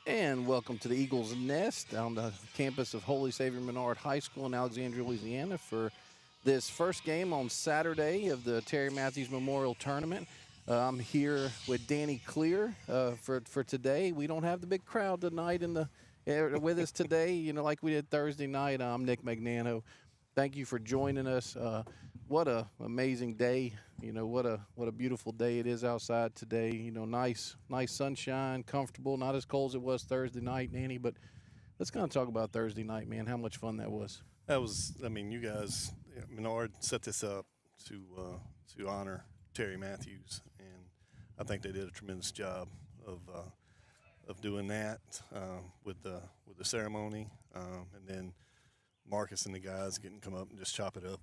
And welcome to the Eagles Nest on the campus of Holy Savior Menard High School in Alexandria, Louisiana for this first game on Saturday of the Terry Mathews Memorial Tournament. I'm here with Danny Clear for today. We don't have the big crowd tonight with us today, like we did Thursday night. I'm Nick Magnano. Thank you for joining us. What a amazing day! What a beautiful day it is outside today. Nice sunshine, comfortable, not as cold as it was Thursday night, Danny. But let's kind of talk about Thursday night, man. How much fun that was. That was, you guys, Menard set this up to honor Terry Mathews, and I think they did a tremendous job of doing that with the ceremony, and then Marcus and the guys getting come up and just chop it up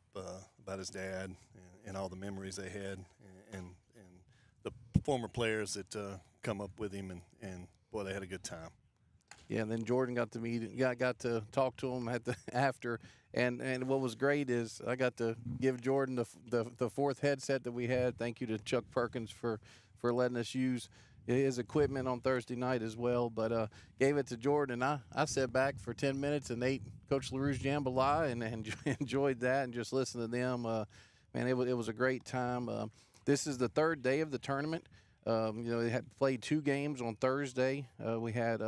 about his dad and all the memories they had, and the former players that come up with him, and boy, they had a good time. Yeah, and then Jordan got to meet, got to talk to him after, and what was great is I got to give Jordan the fourth headset that we had. Thank you to Chuck Perkins for letting us use his equipment on Thursday night as well. But gave it to Jordan, and I sat back for 10 minutes and ate Coach LaRue's jambalaya and enjoyed that and just listened to them. Man, it was a great time. This is the third day of the tournament. They had played two games on Thursday. We had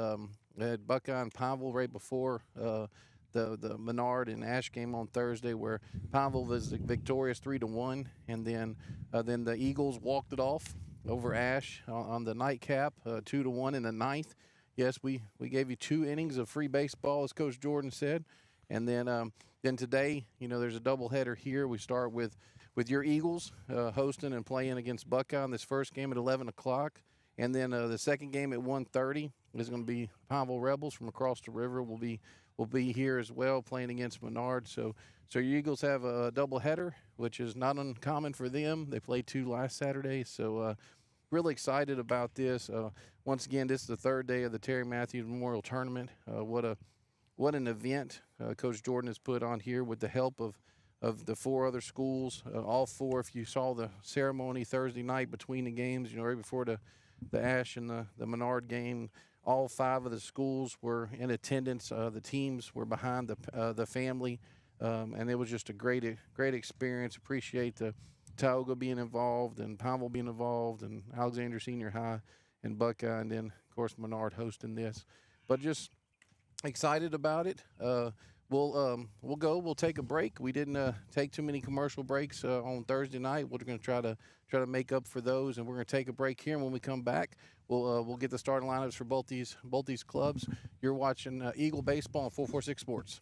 Buckeye and Pineville right before the Menard and Ash game on Thursday, where Pineville was victorious 3-1, and then the Eagles walked it off over Ash on the nightcap, 2-1 in the ninth. Yes, we gave you 2 innings of free baseball, as Coach Jordan said, and then today, there's a doubleheader here. We start with your Eagles hosting and playing against Buckeye in this first game at 11 o'clock. And then the second game at 1:30 is going to be Pineville Rebels from across the river. Will be here as well, playing against Menard. So your Eagles have a doubleheader, which is not uncommon for them. They played 2 last Saturday, so really excited about this. Once again, this is the third day of the Terry Mathews Memorial Tournament. What an event Coach Jordan has put on here with the help of the 4 other schools. All 4, if you saw the ceremony Thursday night between the games, right before the Ash and the Menard game, all 5 of the schools were in attendance. The teams were behind the family, and it was just a great experience. Appreciate the Tioga being involved and Pineville being involved and Alexander Senior High and Buckeye, and then, of course, Menard hosting this. But just excited about it. We'll take a break. We didn't take too many commercial breaks on Thursday night. We're going to try to make up for those, and we're going to take a break here. And when we come back, we'll get the starting lineups for both these clubs. You're watching Eagle baseball on 446 Sports.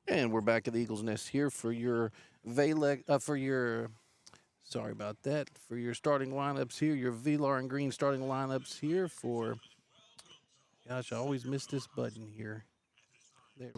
And we're back at the Eagles Nest here for your sorry about that, for your starting lineups here, your Velar and Green starting lineups here for, gosh, I always miss this button here. There.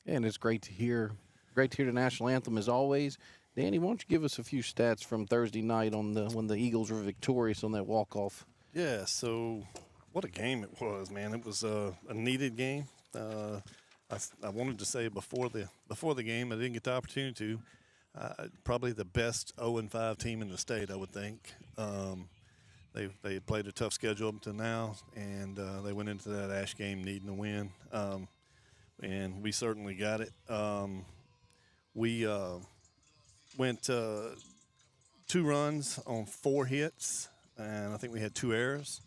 And it's great to hear the national anthem as always. Danny, why don't you give us a few stats from Thursday night on when the Eagles were victorious on that walk-off? Yeah, so what a game it was, man. It was a needed game. I wanted to say before the game, I didn't get the opportunity to. Probably the best 0-5 team in the state, I would think. They played a tough schedule up to now, and they went into that Ash game needing to win, and we certainly got it. We went 2 runs on 4 hits, and I think we had 2 errors.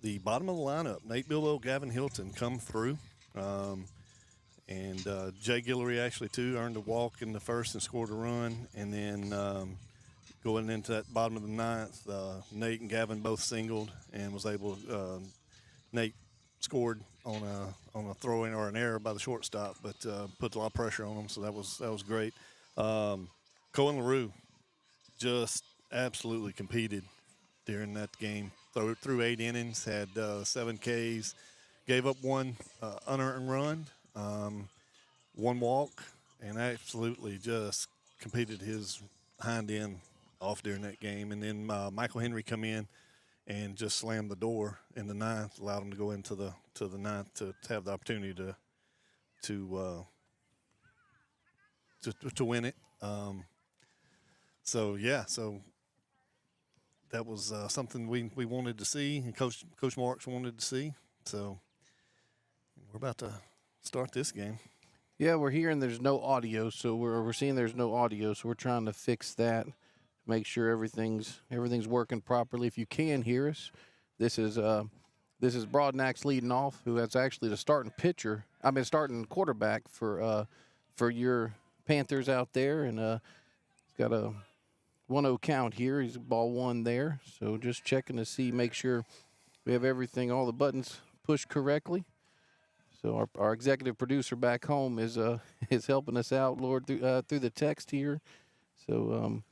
The bottom of the lineup, Nate Billow, Gavin Hilton, come through. And Jay Guillory actually, too, earned a walk in the first and scored a run. And then going into that bottom of the ninth, Nate and Gavin both singled and was able Nate scored on a throw-in or an error by the shortstop, but put a lot of pressure on him, so that was great. Cohen LaRue just absolutely competed during that game. Through 8 innings, had 7 Ks, gave up 1 unearned run, 1 walk, and absolutely just competed his hind end off during that game. And then Michael Henry come in and just slammed the door in the ninth, allowed him to go into the ninth to have the opportunity to win it. So that was something we wanted to see, and Coach Marks wanted to see. So we're about to start this game. Yeah, we're hearing there's no audio, so we're seeing there's no audio, so we're trying to fix that, make sure everything's working properly. If you can hear us, this is Broadnax leading off, who is actually the starting quarterback for your Panthers out there, and he's got a 1-0 count here. He's ball 1 there, so just checking to see, make sure we have everything, all the buttons pushed correctly. So our executive producer back home is helping us out, Lord, through the text here. So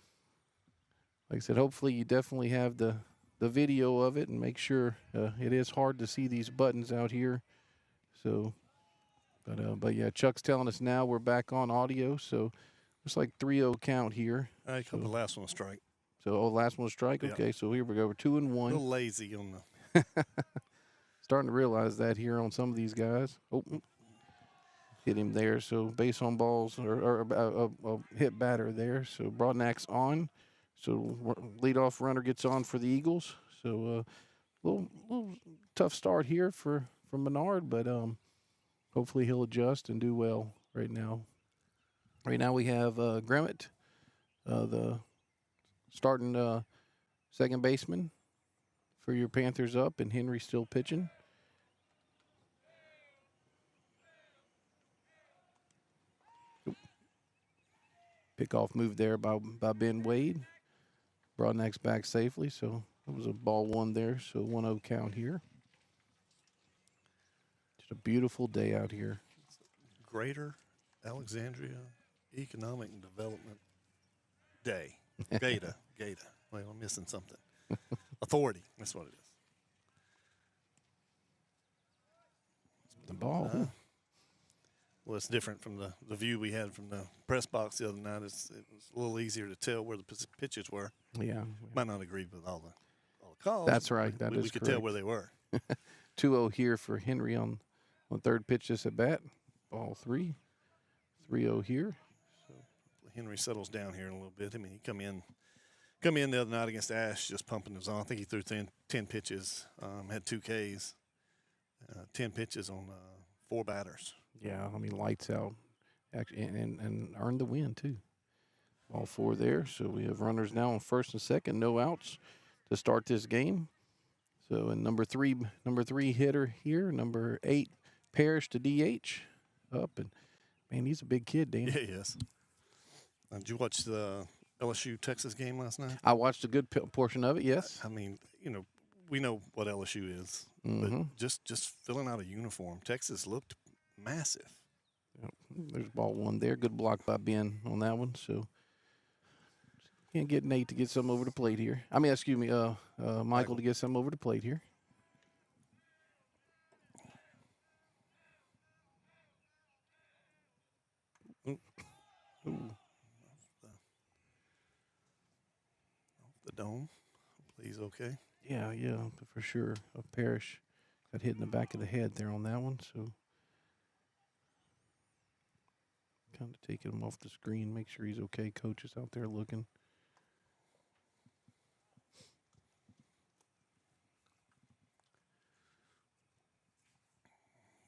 like I said, hopefully you definitely have the video of it, and make sure it is hard to see these buttons out here. So, but yeah, Chuck's telling us now we're back on audio. So it's like 3-0 count here. I called the last one a strike. So last one was strike. Yep. Okay, so here we go. We're 2-1. A little lazy on the. Starting to realize that here on some of these guys. Oh, hit him there. So base on balls or a hit batter there. So Broadnax on. So leadoff runner gets on for the Eagles. So little tough start here for Menard, but hopefully he'll adjust and do well right now. Right now we have Gremmett, the starting second baseman for your Panthers up, and Henry still pitching. Pickoff move there by Ben Wade. Broadnax back safely, so it was a ball 1 there, so 1-0 count here. Just a beautiful day out here. Greater Alexandria Economic Development Day. GATA. Wait, I'm missing something. Authority. That's what it is. The ball. Well, it's different from the view we had from the press box the other night. It was a little easier to tell where the pitches were. Yeah. Might not agree with all the calls. That's right. We could tell where they were. 2-0 here for Henry on third pitch this at bat. Ball 3. 3-0 here. So Henry settles down here in a little bit. I mean, he come in the other night against Ash, just pumping his on. I think he threw 10 pitches, had 2 Ks, 10 pitches on 4 batters. Yeah, I mean, lights out, actually, and earned the win too. All 4 there. So we have runners now on first and second, no outs to start this game. So and number three hitter here, number 8 Parrish to DH up, and man, he's a big kid, Dan. Yeah, he is. Did you watch the LSU Texas game last night? I watched a good portion of it. Yes. I mean, we know what LSU is, but just filling out a uniform, Texas looked massive. Yep. There's ball 1 there. Good block by Ben on that one. So can't get Nate to get some over the plate here. I mean, excuse me, Michael to get some over the plate here. dome. He's okay. Yeah, for sure. Parrish got hit in the back of the head there on that one, so kind of taking him off the screen, make sure he's okay. Coach is out there looking.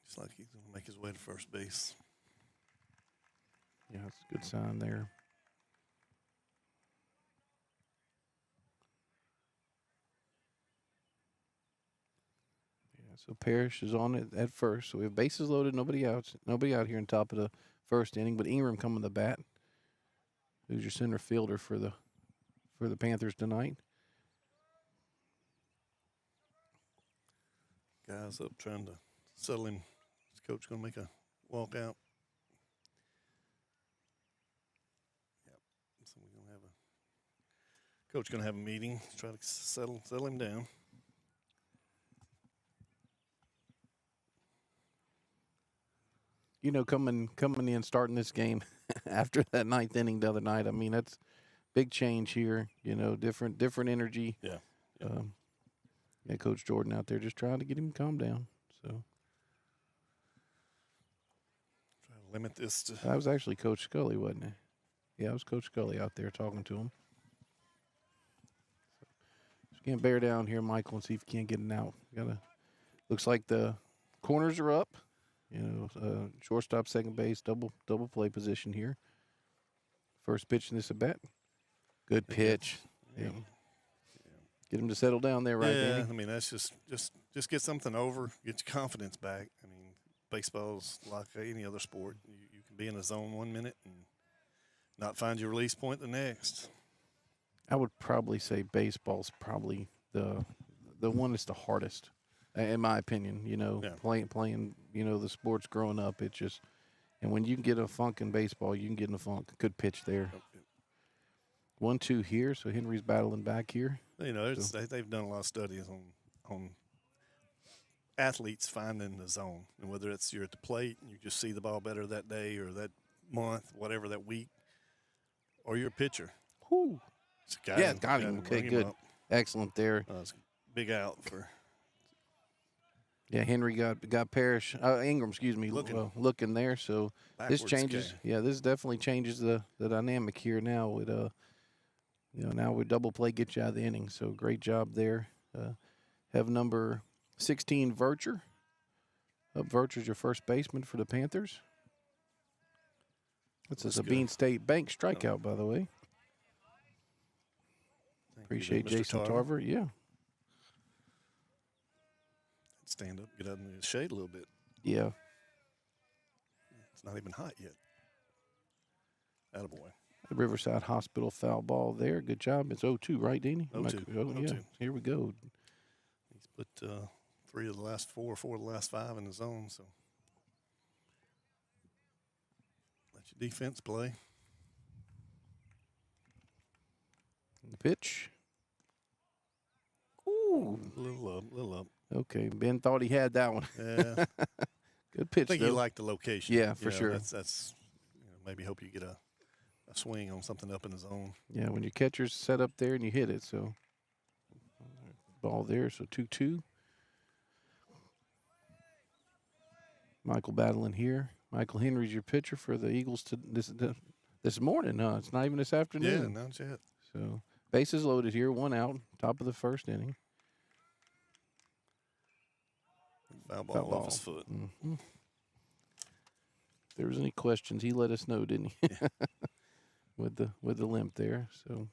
It's like he's going to make his way to first base. Yeah, that's a good sign there. Yeah, so Parrish is on it at first. So we have bases loaded, nobody out here on top of the first inning, but Ingram coming to bat. Who's your center fielder for the Panthers tonight? Guys up trying to settle him. Is coach going to make a walkout? Yep. So we're going to have coach going to have a meeting to try to settle him down. You know, coming in, starting this game after that ninth inning the other night. I mean, that's big change here. You know, different energy. Yeah. Yeah, Coach Jordan out there just trying to get him calm down. So try to limit this to. That was actually Coach Scully, wasn't it? Yeah, it was Coach Scully out there talking to him. So can't bear down here, Michael, and see if you can't get it out. Looks like the corners are up. You know, shortstop, second base, double play position here. First pitch in this at bat. Good pitch. Yeah. Get him to settle down there, right? Yeah, Danny? I mean that's just get something over, get your confidence back. I mean, baseball's like any other sport. You can be in a zone 1 minute and not find your release point the next. I would probably say baseball's probably the one that's the hardest, in my opinion. You know, playing. You know, the sports growing up, it just, and when you can get a funk in baseball, you can get in a funk. Good pitch there. 1-2 here, so Henry's battling back here. You know, they've done a lot of studies on athletes finding the zone, and whether it's you're at the plate and you just see the ball better that day or that month, whatever, that week, or you're a pitcher. Whoo. Got him. Okay, good. Excellent there. It's a big out for. Yeah, Henry got Parrish, Ingram, excuse me, looking there. So this changes. Yeah, this definitely changes the dynamic here now. With now with double play get you out of the inning. So great job there. Have number 16 Vercher. Vercher's your first baseman for the Panthers. This is a Bean State Bank strikeout, by the way. Appreciate Jason Tarver. Yeah. Stand up, get out in the shade a little bit. Yeah. It's not even hot yet. Attaboy. The Riverside Hospital foul ball there. Good job. It's 0-2, right, Deanie? 0-2. Yeah. Here we go. He's put 3 of the last 4 of the last 5 in the zone, so let your defense play. The pitch. Ooh. A little up. Okay, Ben thought he had that one. Yeah. Good pitch, I think though. he liked the location. Yeah, for sure. That's maybe hope you get a swing on something up in the zone. Yeah, when your catcher's set up there and you hit it, so ball there, so 2-2. Michael battling here. Michael Henry's your pitcher for the Eagles this morning. It's not even this afternoon. Yeah, not yet. So bases loaded here, 1 out, top of the first inning. Foul ball off his foot. Mm-hmm. If there was any questions, he let us know, didn't he? Yeah. with the limp there. So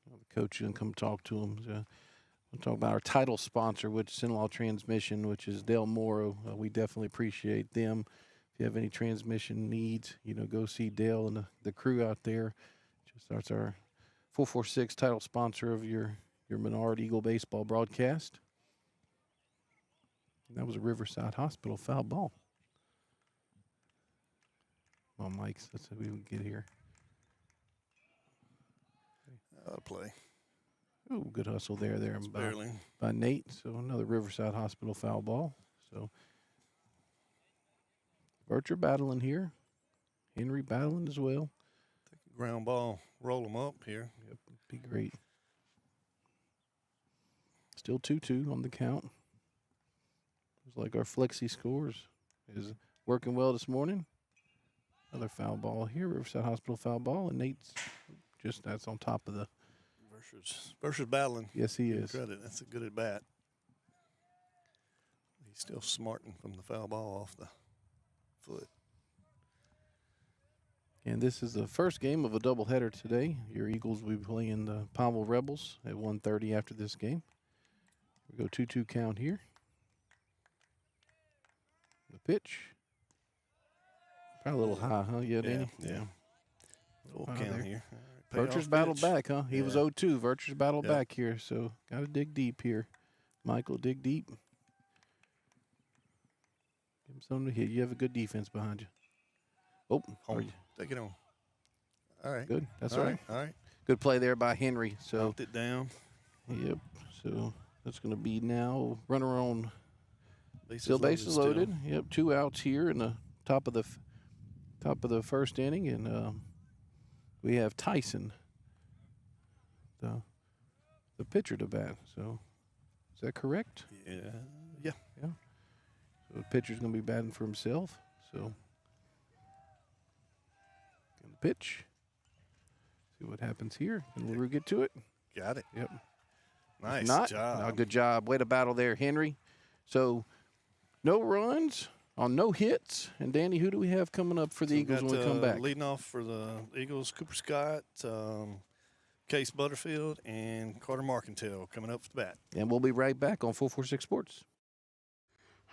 the coach didn't come talk to him. So we'll talk about our title sponsor, which is Sinlaw Transmission, which is Del Moro. We definitely appreciate them. If you have any transmission needs, go see Dale and the crew out there. That's our 446 title sponsor of your Menard Eagle baseball broadcast. And that was a Riverside Hospital foul ball. Come on, Mike. Let's see if we can get here. Out of play. Ooh, good hustle there by Nate. So another Riverside Hospital foul ball. So Vercher battling here. Henry battling as well. Take a ground ball. roll them up here. Yep, be great. Still 2-2 on the count. It's like our flexi scores is working well this morning. Another foul ball here, Riverside Hospital foul ball, and Nate's that's on top of the versus battling. Yes, he is. Credit. That's a good at bat. He's still smarting from the foul ball off the foot. And this is the first game of a doubleheader today. Your Eagles will be playing the Pineville Rebels at 1:30 after this game. We go 2-2 count here. The pitch. Probably a little high, huh? Yeah, Danny? Yeah. Little count there. here. Virtue's battled back, huh? He was Yeah. 0-2. Virtue's battled back here, so got to dig deep here. Michael, dig deep. Give him something to hit. You have a good defense behind you. Oh, Take it on. All right. Good. That's All right. All right. Good play there by Henry. So Knocked it down. Yep. So that's going to be now runner on. Bases Bases loaded. Yep. 2 outs here in the top of the first inning, and we have Tyson, the pitcher to bat. So is that correct? Yeah. So the pitcher's going to be batting for himself. So and the pitch. See what happens here. Can we get to it? Got it. Yep. Nice job. No, good job. Way to battle there, Henry. So no runs on no hits. And, Danny, who do we have coming up for the Eagles when we come back? Leading off for the Eagles, Cooper Scott, Case Butterfield, and Carter Marcantel coming up for the bat. And we'll be right back on 446 Sports.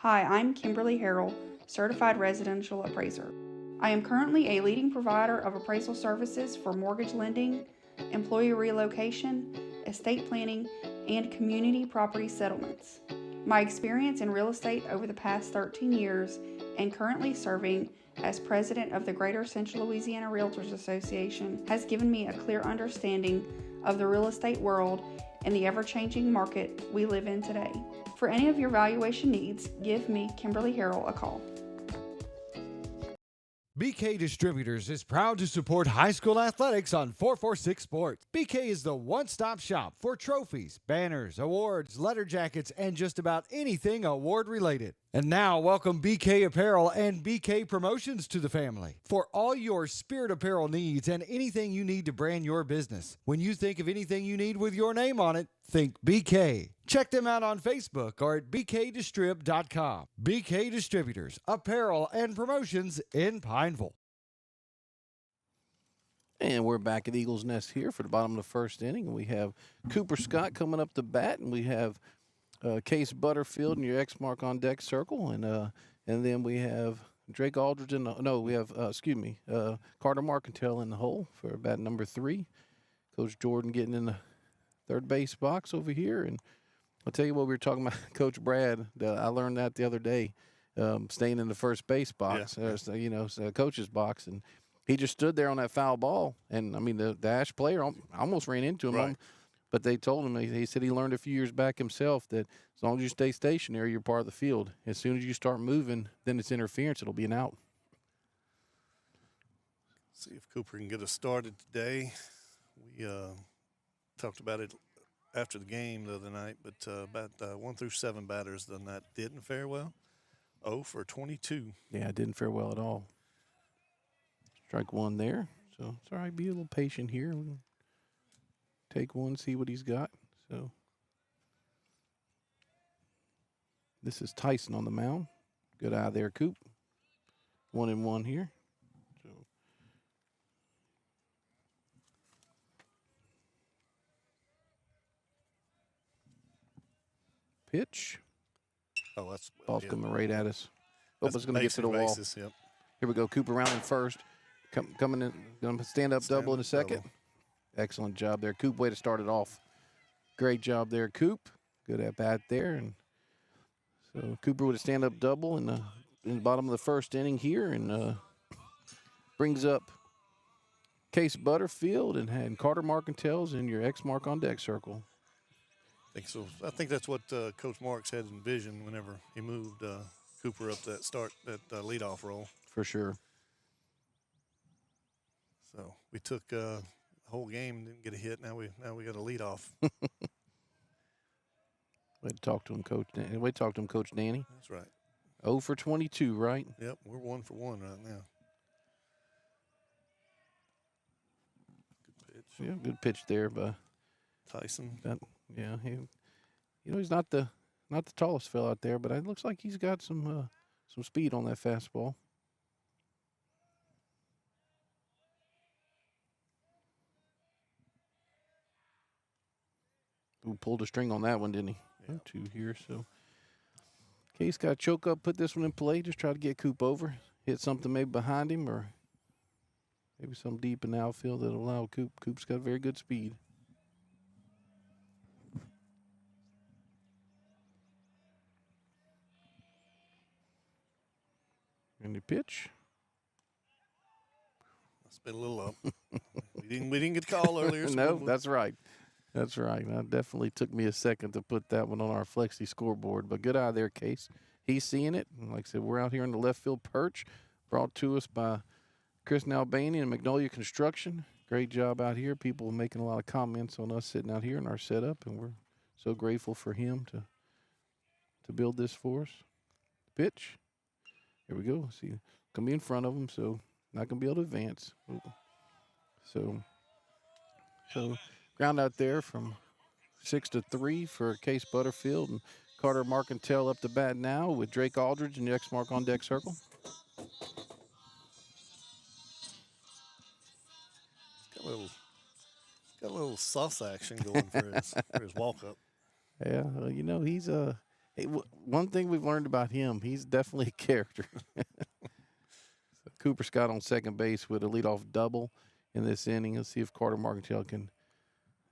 Hi, I'm Kimberly Harrell, Certified Residential Appraiser. I am currently a leading provider of appraisal services for mortgage lending, employee relocation, estate planning, and community property settlements. My experience in real estate over the past 13 years and currently serving as president of the Greater Central Louisiana Realtors Association has given me a clear understanding of the real estate world and the ever-changing market we live in today. For any of your valuation needs, give me, Kimberly Harrell, a call. BK Distributors is proud to support high school athletics on 446 Sports. BK is the one-stop shop for trophies, banners, awards, letter jackets, and just about anything award-related. And now, welcome BK Apparel and BK Promotions to the family for all your spirit apparel needs and anything you need to brand your business. When you think of anything you need with your name on it, think BK. Check them out on Facebook or at bkdistrib.com. BK Distributors, apparel and promotions in Pineville. And we're back at Eagles Nest here for the bottom of the first inning. We have Cooper Scott coming up to bat, and we have Case Butterfield in your X mark on deck circle, and then we have Drake Aldridge in the Carter Marcantel in the hole for bat number 3. Coach Jordan getting in the third base box over here, and I'll tell you what, we were talking about Coach Brad. I learned that the other day, staying in the first base box, coach's box, and he just stood there on that foul ball, and I mean the Ash player almost ran into him. Right. But they told him, he said he learned a few years back himself that as long as you stay stationary, you're part of the field. As soon as you start moving, then it's interference. It'll be an out. See if Cooper can get us started today. We talked about it after the game the other night, but about 1 through 7 batters that didn't fare well. 0 for 22. Yeah, it didn't fare well at all. Strike 1 there. So it's all right. Be a little patient here. We can take one, see what he's got. So this is Tyson on the mound. Good eye there, Coop. 1-1 here. So pitch. Oh, that's Ball's coming right at us. Oh, it's going to get to the extra wall. bases, yep. Here we go. Cooper rounding first. Coming in. Going to stand up double in a second. Double. Excellent job there, Coop. Way to start it off. Great job there, Coop. Good at bat there. And so Cooper with a stand-up double in the bottom of the first inning here, and brings up Case Butterfield and Carter Marcantel's in your X mark on deck circle. I think so. I think that's what Coach Marks had envisioned whenever he moved Cooper up that leadoff role. For sure. So we took whole game, didn't get a hit. Now we got a lead off. We talked to him, Coach. We talked to him, Coach Danny. That's right. 0 for 22, right? Yep, we're 1 for 1 right now. Good pitch. Yeah, good pitch there by Tyson. Yeah, he's not the tallest fella out there, but it looks like he's got some speed on that fastball. Who pulled a string on that one, didn't he? Yeah. 2 here, so Case got to choke up, put this one in play, just try to get Coop over, hit something maybe behind him or maybe some deep in the outfield that'll allow Coop. Coop's got very good speed. And the pitch. That's been a little up. we didn't get the call earlier. So No, that's right. That's right. That definitely took me a second to put that one on our Flexi scoreboard, but good eye there, Case. He's seeing it. And like I said, we're out here in the left field perch, brought to us by Chris Nalbany and Magnolia Construction. Great job out here. People making a lot of comments on us sitting out here in our setup, and we're so grateful for him to build this for us. Pitch. Here we go. See, gonna be in front of him, so not gonna be able to advance. So ground out there from 6-3 for Case Butterfield, and Carter Marcantel up the bat now with Drake Aldridge and the X mark on deck circle. Got a little sauce action going for his walk up. Yeah, he's one thing we've learned about him, he's definitely a character. So Cooper Scott on second base with a leadoff double in this inning. Let's see if Carter Marcantel can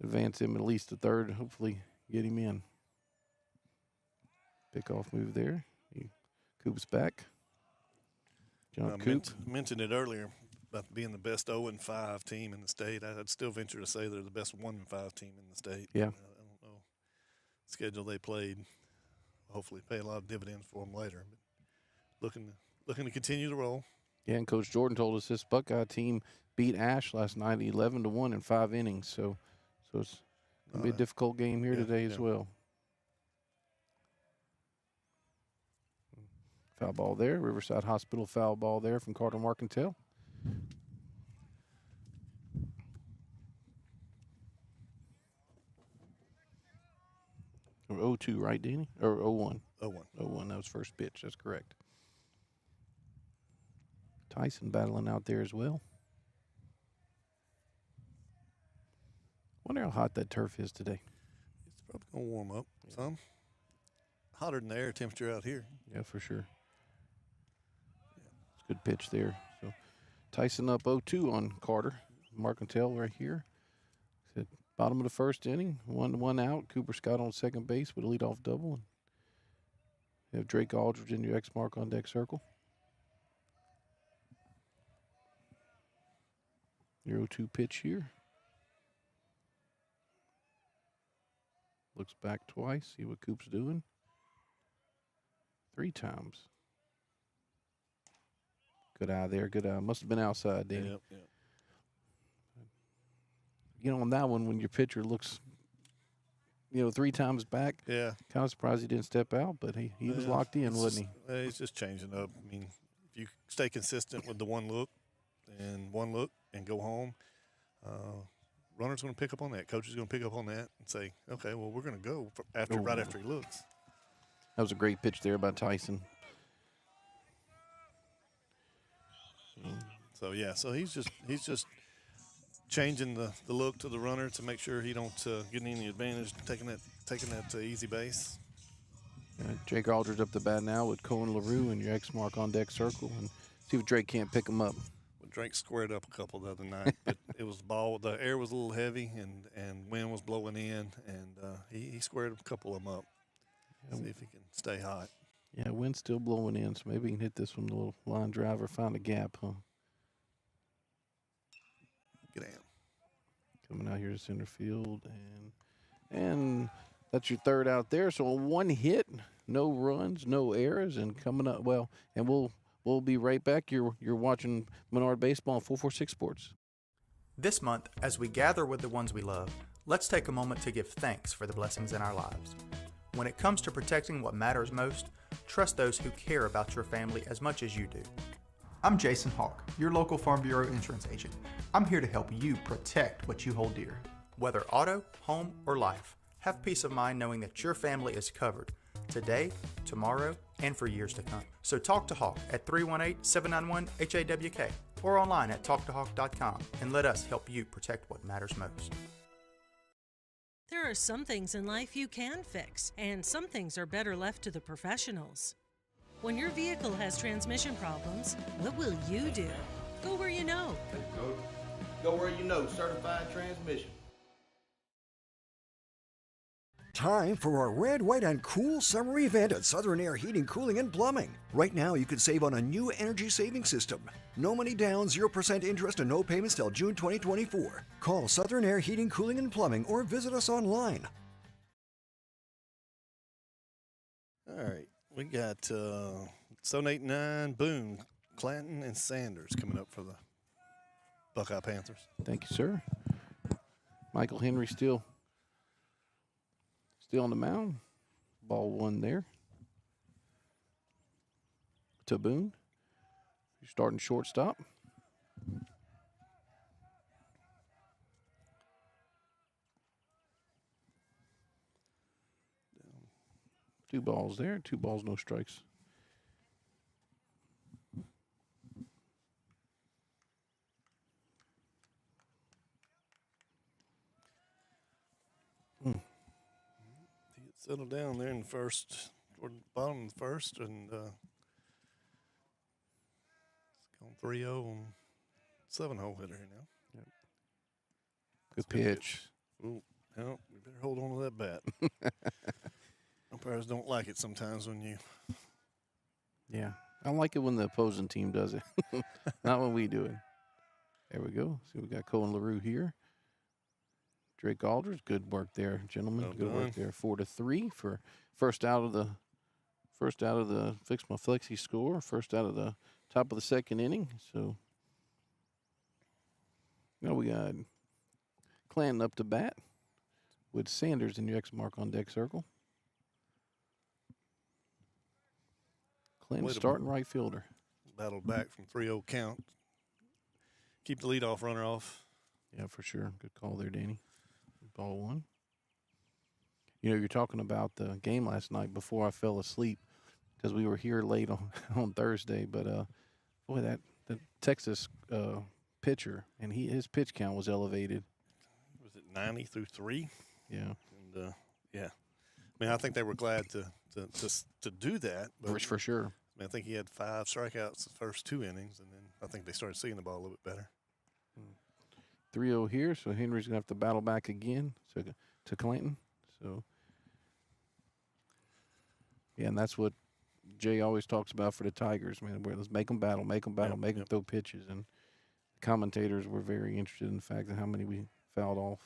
advance him at least to third, hopefully get him in. Pick-off move there. Coop's back. John Coop. Mentioned it earlier about being the best 0-5 team in the state. I'd still venture to say they're the best 1-5 team in the state. Yeah. I don't know the schedule they played. Hopefully pay a lot of dividends for them later. But looking to continue to roll. Yeah, and Coach Jordan told us this Buckeye team beat Ash last night 11-1 in 5 innings. So it's going to be a difficult game here today as well. Foul ball there. Riverside Hospital foul ball there from Carter Marcantel. Or 0-2, right, Danny? Or 0-1? 0-1. 0-1, that was first pitch. That's correct. Tyson battling out there as well. Wonder how hot that turf is today. It's probably going to warm up some. Hotter than the air temperature out here. Yeah, for sure. It's a good pitch there. So Tyson up 0-2 on Carter. Marcantel right here. At bottom of the first inning, 1 out. Cooper Scott on second base with a leadoff double. And you have Drake Aldridge in your X mark on deck circle. 0-2 pitch here. Looks back twice, see what Coop's doing. 3 times. Good eye there, good eye. Must have been outside, Danny. Yep. On that one, when your pitcher looks, 3 times back, Yeah. kind of surprised he didn't step out, but he was locked in, wasn't he? He's just changing up. I mean, if you stay consistent with the one look and go home, runner's going to pick up on that. Coach is going to pick up on that and say, okay, well, we're going to go right after he looks. That was a great pitch there by Tyson. So he's just changing the look to the runner to make sure he don't get any advantage taking that easy base. Jake Aldridge up the bat now with Cohen LaRue and your X mark on deck circle, and see if Drake can't pick him up. Well, Drake squared up a couple the other night, but it was the air was a little heavy and wind was blowing in, and he squared a couple of them up. See if he can stay hot. Yeah, wind's still blowing in, so maybe he can hit this one, a little line driver, find a gap, huh? Get down. Coming out here to center field, and that's your third out there. So on 1 hit, no runs, no errors, and coming up and we'll be right back. You're watching Menard Baseball on 446 Sports. This month, as we gather with the ones we love, let's take a moment to give thanks for the blessings in our lives. When it comes to protecting what matters most, trust those who care about your family as much as you do. I'm Jason Hawk, your local Farm Bureau insurance agent. I'm here to help you protect what you hold dear. Whether auto, home, or life, have peace of mind knowing that your family is covered today, tomorrow, and for years to come. So talk to Hawk at 318-791-HAWK or online at talktohawk.com and let us help you protect what matters most. There are some things in life you can fix, and some things are better left to the professionals. When your vehicle has transmission problems, what will you do? Go where you know. Go where you know, Certified Transmission. Time for our red, white, and cool summer event at Southern Air Heating, Cooling, and Plumbing. Right now, you can save on a new energy saving system. No money down, 0% interest, and no payments till June 2024. Call Southern Air Heating, Cooling, and Plumbing or visit us online. All right, we got 789 Boone, Clanton, and Sanders coming up for the Buckeye Panthers. Thank you, sir. Michael Henry still on the mound. Ball one there to Boone. You're starting shortstop. Two balls there. 2 balls, no strikes. Settled down there in the first, toward the bottom of the first, and it's gone 3-0 on 7-hole hitter here now. Yep. Good pitch. Ooh, well, we better hold on to that bat. Umpires don't like it sometimes when you. Yeah, I like it when the opposing team does it, not when we do it. There we go. See, we got Colin LaRue here. Drake Aldridge, good work there, gentlemen. Well good done. work there. 4-3 for first out of the fix my flexi score. First out of the top of the second inning. So now we got Clanton up to bat with Sanders in your X mark on deck circle. Clanton starting right fielder. Battled back from 3-0 count. Keep the leadoff runner off. Yeah, for sure. Good call there, Danny. Ball one. You know, you're talking about the game last night before I fell asleep because we were here late on Thursday. But, boy, that Texas pitcher, and his pitch count was elevated. Was it 90 through 3? Yeah. And, yeah. I mean, I think they were glad to do that. But For sure. I mean, I think he had 5 strikeouts the first 2 innings, and then I think they started seeing the ball a little bit better. 3-0 here, so Henry's going to have to battle back again to Clanton. So, yeah, and that's what Jay always talks about for the Tigers, man. Let's make them battle, make them throw pitches. And the commentators were very interested in the fact that how many we fouled off.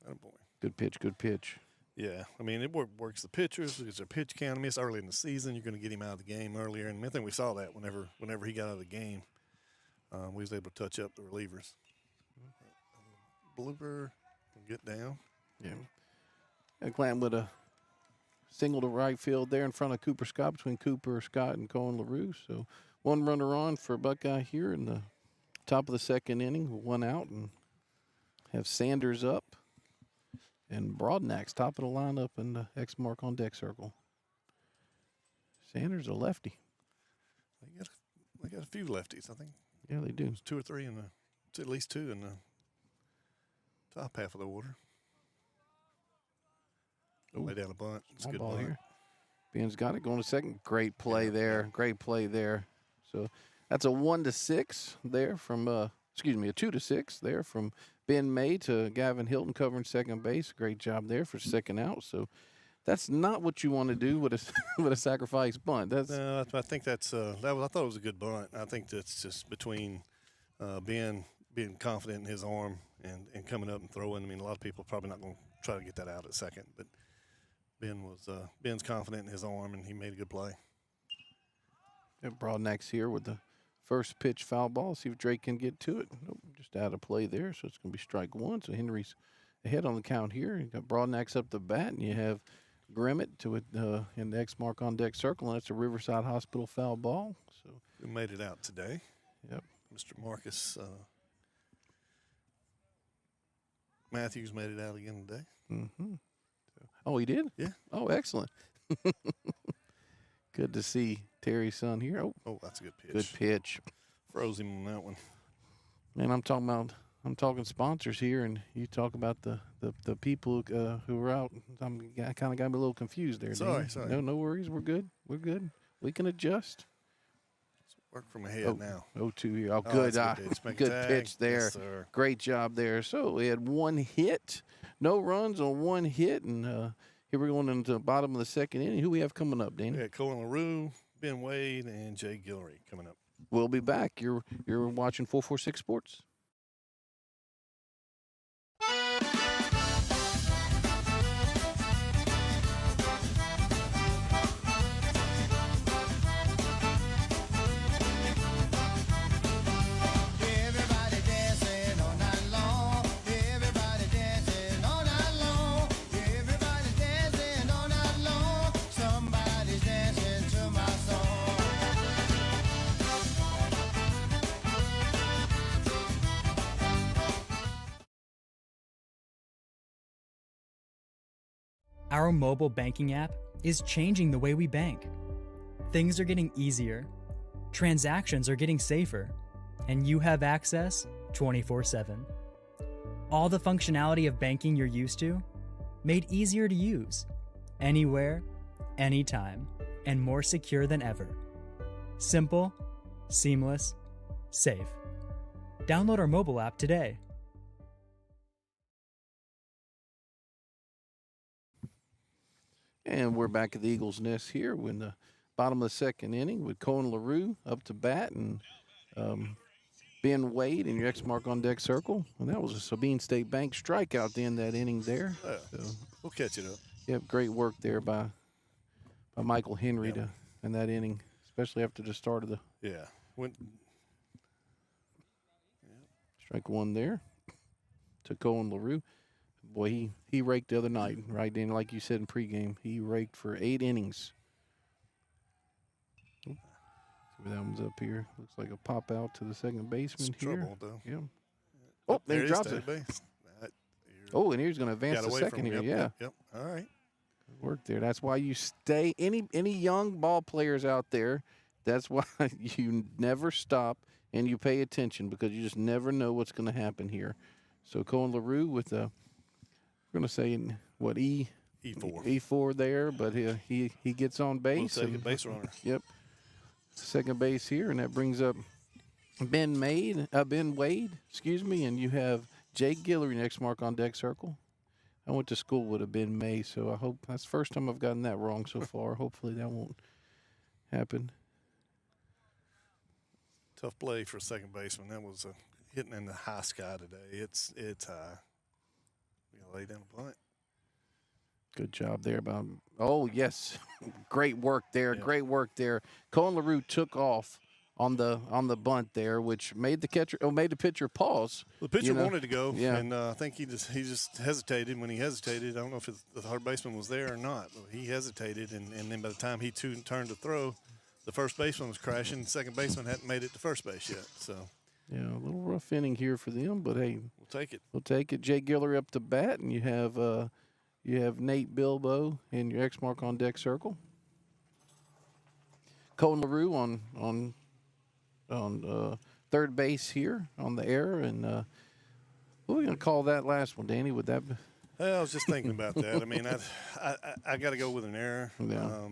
Oh, boy. Good pitch. Yeah, I mean, it works the pitchers because their pitch count. I mean, it's early in the season. You're going to get him out of the game earlier. And I think we saw that whenever he got out of the game, we was able to touch up the relievers. Blooper can get down. Yeah. And Clanton with a single to right field there in front of Cooper Scott, between Cooper, Scott, and Colin LaRue. So 1 runner on for Buckeye here in the top of the second inning, 1 out, and have Sanders up and Broadnax top of the lineup in the X mark on deck circle. Sanders a lefty. They got a few lefties, I think. Yeah, they do. There's 2 or 3 at least 2 in the top half of the order. Lay down a bunt. It's a good ball bunt. here. Ben's got it going to second. Great play there. Yeah. Great play there. So that's a 1-6 there from a 2-6 there from Ben May to Gavin Hilton covering second base. Great job there for second out. So that's not what you want to do with a sacrifice bunt. No, I think I thought it was a good bunt. I think that's just between Ben being confident in his arm and coming up and throwing. I mean, a lot of people are probably not going to try to get that out at second, but Ben's confident in his arm, and he made a good play. Broadnax here with the first pitch foul ball. See if Drake can get to it. Nope, just out of play there, so it's going to be strike one. So Henry's ahead on the count here. You got Broadnax up the bat, and you have Grimmett to it in the X mark on deck circle, and that's a Riverside Hospital foul ball. So we made it out today. Yep. Mr. Marcus Mathews made it out again today. Mm-hmm. Oh, he did? Yeah. Oh, excellent. Good to see Terry's son here. Oh, that's a good pitch. Good pitch. Froze him on that one. Man, I'm talking sponsors here, and you talk about the people who are out. I kind of got me a little confused there. Sorry. No worries. We're good. We can adjust. Work from ahead now. 0-2 here. Oh, good. Good pitch there. Yes, sir. Great job there. So we had one hit, no runs on one hit, and here we're going into the bottom of the second inning. Who we have coming up, Danny? We had Colin LaRue, Ben Wade, and Jay Guillory coming up. We'll be back. You're watching 446 Sports. Our mobile banking app is changing the way we bank. Things are getting easier, transactions are getting safer, and you have access 24/7. All the functionality of banking you're used to, made easier to use, anywhere, anytime, and more secure than ever. Simple, seamless, safe. Download our mobile app today. And we're back at the Eagles' Nest here in the bottom of the second inning with Colin LaRue up to bat and Ben Wade in your X mark on deck circle. And that was a Sabine State Bank strikeout to end that inning there. So, we'll catch it up. Yep, great work there by Michael Henry in that inning, especially after the start of the strike one there to Colin LaRue. Boy, he raked the other night, right? And like you said in pregame, he raked for 8 innings. See where that one's up here. Looks like a pop out to the second baseman it's here. Trouble, though. Yeah. Oh, there he drops it. Base. Oh, and he's going to advance the second here. Yep. All right. Good work there. That's why you stay. Any young ball players out there, that's why you never stop and you pay attention, because you just never know what's going to happen here. So Colin LaRue with a, we're going to say, what, E4. E4 there, but he gets on base. Second base runner. Yep. Second base here, and that brings up Ben Wade, and you have Jake Guillory next mark on deck circle. I went to school with a Ben May, so I hope that's the first time I've gotten that wrong so far. Hopefully that won't happen. Tough play for a second baseman. That was hitting in the high sky today. It's high. You gotta lay down a bunt. Good job there. Oh, yes. Great work there. Yeah. Great work there. Colin LaRue took off on the bunt there, which made the pitcher pause. The pitcher wanted to go, yeah. And I think he just hesitated. When he hesitated, I don't know if the third baseman was there or not, but he hesitated, and then by the time he turned to throw, the first baseman was crashing. The second baseman hadn't made it to first base yet. So yeah, a little rough inning here for them, but hey, we'll take it. We'll take it. Jay Guillory up to bat, and you have Nate Bilbo in your X mark on deck circle. Colin LaRue on third base here on the air, and what are we gonna call that last one, Danny? Would that be? I was just thinking about that. I mean, I got to go with an error. Yeah.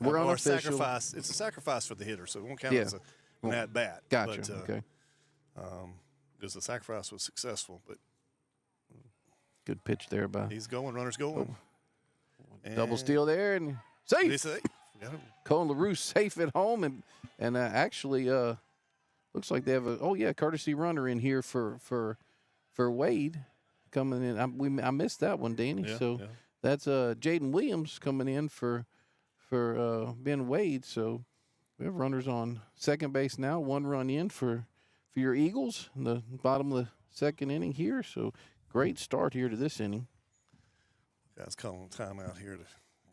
We're on a sacrifice. It's a sacrifice for the hitter, so it won't count as an at bat. Gotcha. But, okay. Because the sacrifice was successful, but good pitch there by. He's going. Runner's going. Double steal there and safe. Did he say? Colin LaRue safe at home, and actually looks like they have a courtesy runner in here for Wade coming in. I missed that one, Danny. That's Jaden Williams coming in for Ben Wade. So We have runners on second base now. 1 run in for your Eagles in the bottom of the second inning here. So great start here to this inning. Guys calling time out here to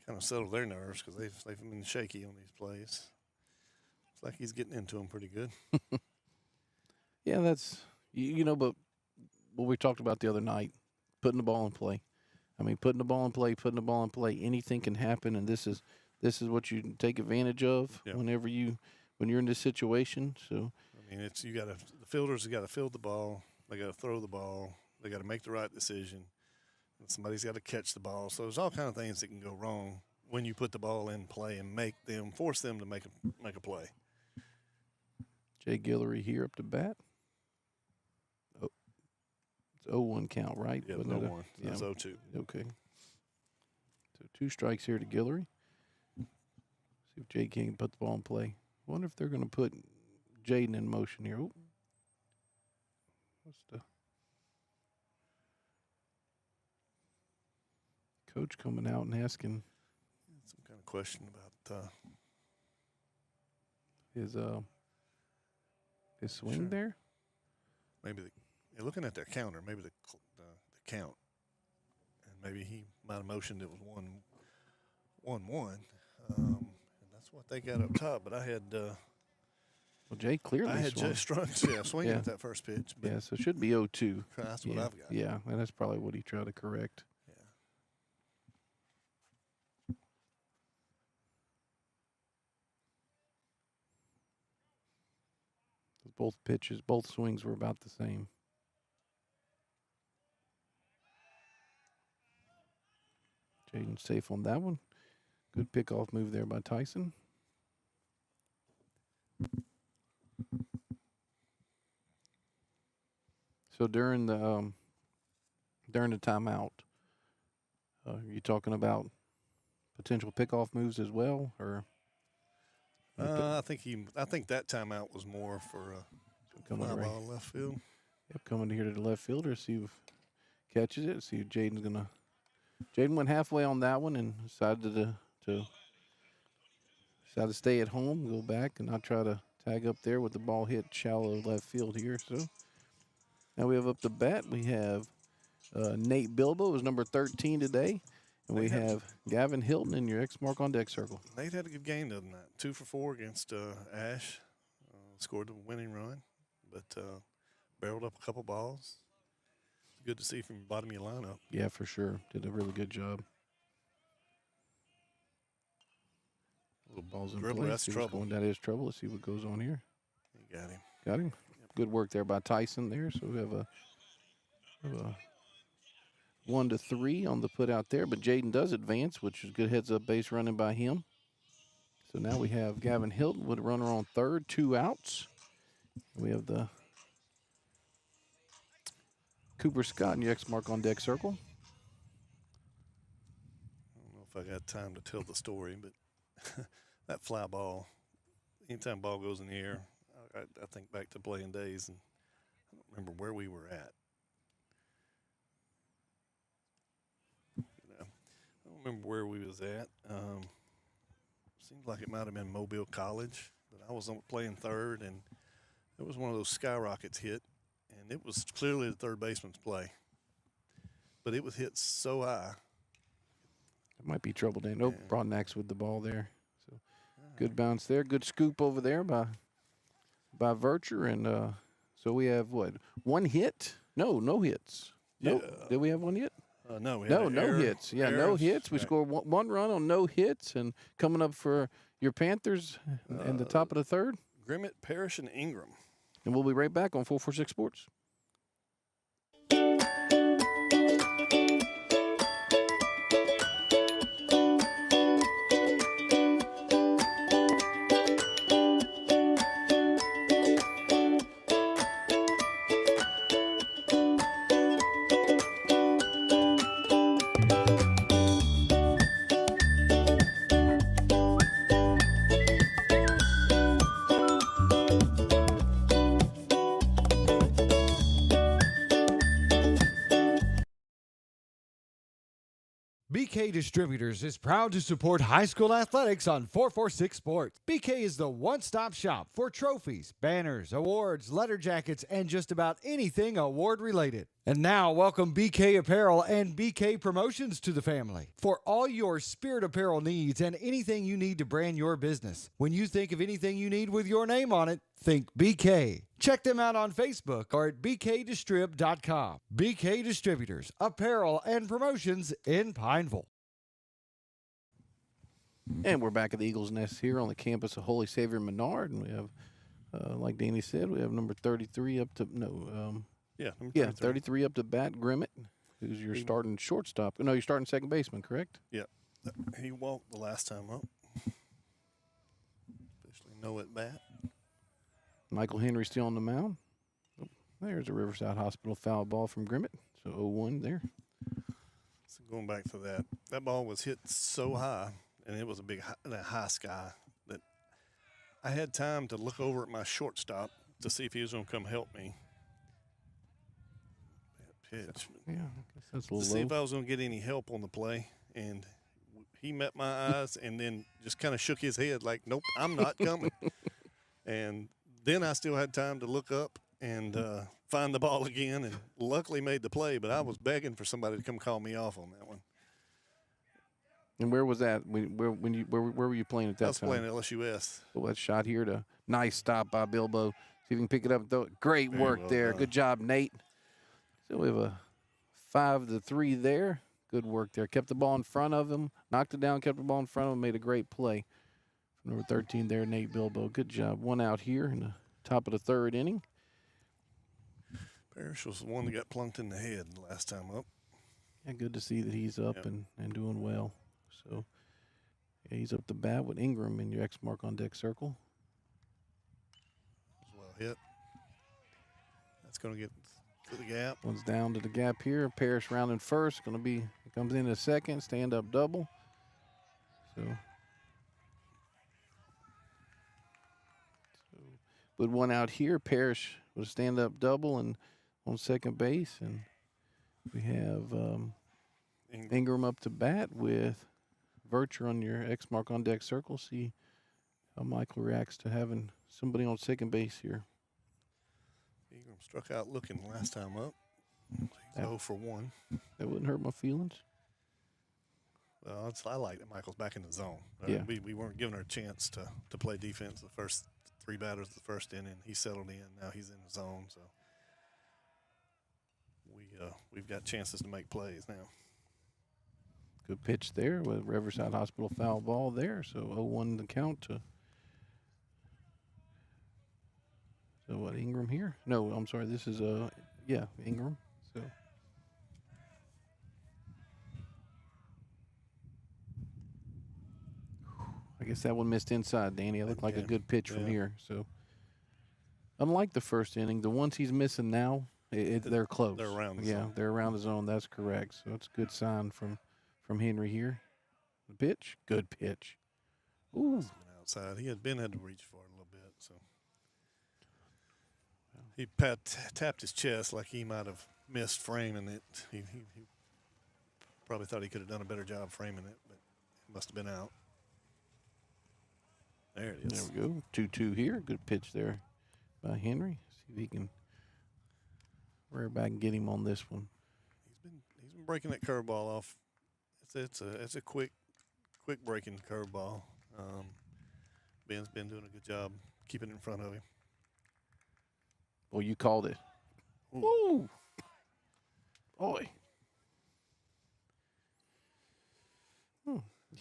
kind of settle their nerves because they've been shaky on these plays. It's like he's getting into them pretty good. Yeah, that's but what we talked about the other night, putting the ball in play. I mean, putting the ball in play. Anything can happen, and this is what you take advantage of when you're in this situation. So I mean, the fielders have got to field the ball, they got to throw the ball, they got to make the right decision, and somebody's got to catch the ball. So there's all kind of things that can go wrong when you put the ball in play and force them to make a play. Jay Guillory here up to bat. Oh, it's 0-1 count, right? Yeah, 0-1. That's 0-2. Okay. So 2 strikes here to Guillory. See if Jay can put the ball in play. Wonder if they're going to put Jaden in motion here. Ooh. What's the coach coming out and asking some kind of question about his swing there? Maybe you're looking at their counter, maybe the count, and maybe he might have motioned it was 1-1. And that's what they got up top. But I had Jay clearly Jay Strunk swinging at that first pitch. Yeah, so it should be 0-2. That's what I've got. Yeah, and that's probably what he tried to correct. Both swings were about the same. Jaden safe on that one. Good pickoff move there by Tyson. So during the timeout, are you talking about potential pickoff moves as well, or? I think that timeout was more for a fly ball left field. Yep, coming here to the left fielder, see if catches it. See if Jaden's gonna. Jaden went halfway on that one and decided to stay at home, go back, and not try to tag up there with the ball hit shallow left field here. So now we have up the bat. We have Nate Bilbo is number 13 today. And we have Gavin Hilton in your X mark on deck circle. Nate had a good game the other night. 2 for 4 against Ash. Scored the winning run, but barreled up a couple balls. Good to see from the bottom of your lineup. Yeah, for sure. Did a really good job. Little balls in Dribbler, play. that's trouble. That is trouble. Let's see what goes on here. You got him. Got him. Good work there by Tyson there. So we have a 1-3 on the put out there, but Jaden does advance, which is good heads up base running by him. So now we have Gavin Hilton with a runner on third, 2 outs. We have the Cooper Scott in your X mark on deck circle. I don't know if I got time to tell the story, but that fly ball, anytime ball goes in the air, I think back to playing days, and I don't remember where we were at. I don't remember where we was at. Seems like it might have been Mobile College, but I was playing third, and it was one of those skyrockets hit, and it was clearly the third baseman's play. But it was hit so high. It might be trouble then. Oh, Broadnax with the ball there. So good bounce there. Good scoop over there by Vircher. And so we have what? 1 hit? No hits. No. Did we have 1 hit? No hits. Yeah, no hits. We scored 1 run on no hits, and coming up for your Panthers in the top of the third. Grimmett, Parrish, and Ingram. And we'll be right back on 446 Sports. BK Distributors is proud to support high school athletics on 446 Sports. BK is the one-stop shop for trophies, banners, awards, letter jackets, and just about anything award-related. And now, welcome BK Apparel and BK Promotions to the family for all your spirit apparel needs and anything you need to brand your business. When you think of anything you need with your name on it, think BK. Check them out on Facebook or at bkdistrib.com. BK Distributors, apparel and promotions in Pineville. And we're back at the Eagles Nest here on the campus of Holy Savior Menard, and we have, like Danny said, we have number 33 up to number 33 up to bat, Grimmett, who's your starting shortstop. No, you're starting second baseman, correct? Yeah, he walked the last time up. Officially no at bat. Michael Henry still on the mound. Oh, there's a Riverside Hospital foul ball from Grimmett. So 0-1 there. So going back to that ball was hit so high, and it was a big high sky, that I had time to look over at my shortstop to see if he was going to come help me. That pitch. Yeah, I guess that's a little To see low. if I was going to get any help on the play, and he met my eyes and then just kind of shook his head like, nope, I'm not coming. And then I still had time to look up and find the ball again, and luckily made the play, but I was begging for somebody to come call me off on that one. And where was that? Where were you playing at that time? I was playing LSUS. Well, that shot here to nice stop by Bilbo. See if you can pick it up and throw it. Great work there. Good job, Nate. So we have a 5-3 there. Good work there. Kept the ball in front of him. Knocked it down, kept the ball in front of him. Made a great play. Number 13 there, Nate Bilbo. Good job. One out here in the top of the third inning. Parrish was the one that got plunked in the head last time up. Yeah, good to see that he's up and doing well. So, yeah, he's up the bat with Ingram in your X mark on deck circle. Was well hit. That's going to get to the gap. One's down to the gap here. Parrish rounding first. Going to be, comes in a second. Stand up double. So, with one out here, Parrish with a stand up double and on second base. And we have Ingram up to bat with Virtue on your X mark on deck circle. See how Michael reacts to having somebody on second base here. Ingram struck out looking last time up. He's 0 for 1. That wouldn't hurt my feelings. Well, I like that Michael's back in the zone. Yeah. We weren't giving her a chance to play defense the first 3 batters of the first inning. He settled in. Now he's in the zone. So we've got chances to make plays now. Good pitch there with Riverside Hospital foul ball there. So 0-1 the count to. So what, Ingram here? No, I'm sorry. This is Ingram. So I guess that one missed inside, Danny. It looked like a good pitch from here. So unlike the first inning, the ones he's missing now, they're close. They're around the zone. Yeah, they're around the zone. That's correct. So it's a good sign from Henry here. The pitch, good pitch. Ooh. Outside. He had to reach for it a little bit. So he tapped his chest like he might have missed framing it. He probably thought he could have done a better job framing it, but it must have been out. There it is. There we go. 2-2 here. Good pitch there by Henry. See if he can rear back and get him on this one. He's been breaking that curveball off. It's a quick breaking curveball. Ben's been doing a good job keeping it in front of him. Well, you called it. Ooh. Boy.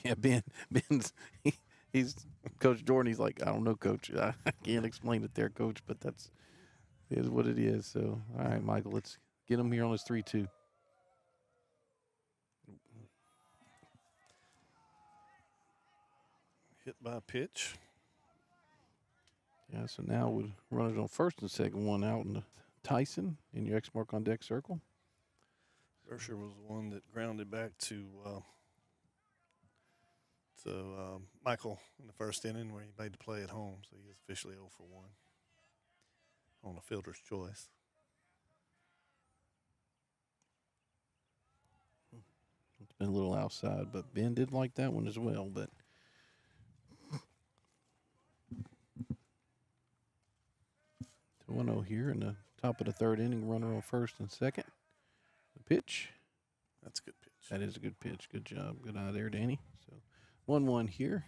Yeah, Ben's he's Coach Jordan. He's like, I don't know, Coach. I can't explain it there, Coach, but it is what it is. So, all right, Michael, let's get him here on his 3-2. Hit by a pitch. Yeah, so now we'll run it on first and second, one out in Tyson in your X mark on deck circle. Ursher was the one that grounded back to Michael in the first inning where he made the play at home. So he is officially 0 for 1 on a fielder's choice. been a little outside, but Ben did like that one as well. But 2-0 here in the top of the third inning. Runner on first and second. The pitch. That's a good pitch. That is a good pitch. Good job. Good eye there, Danny. So 1-1 here.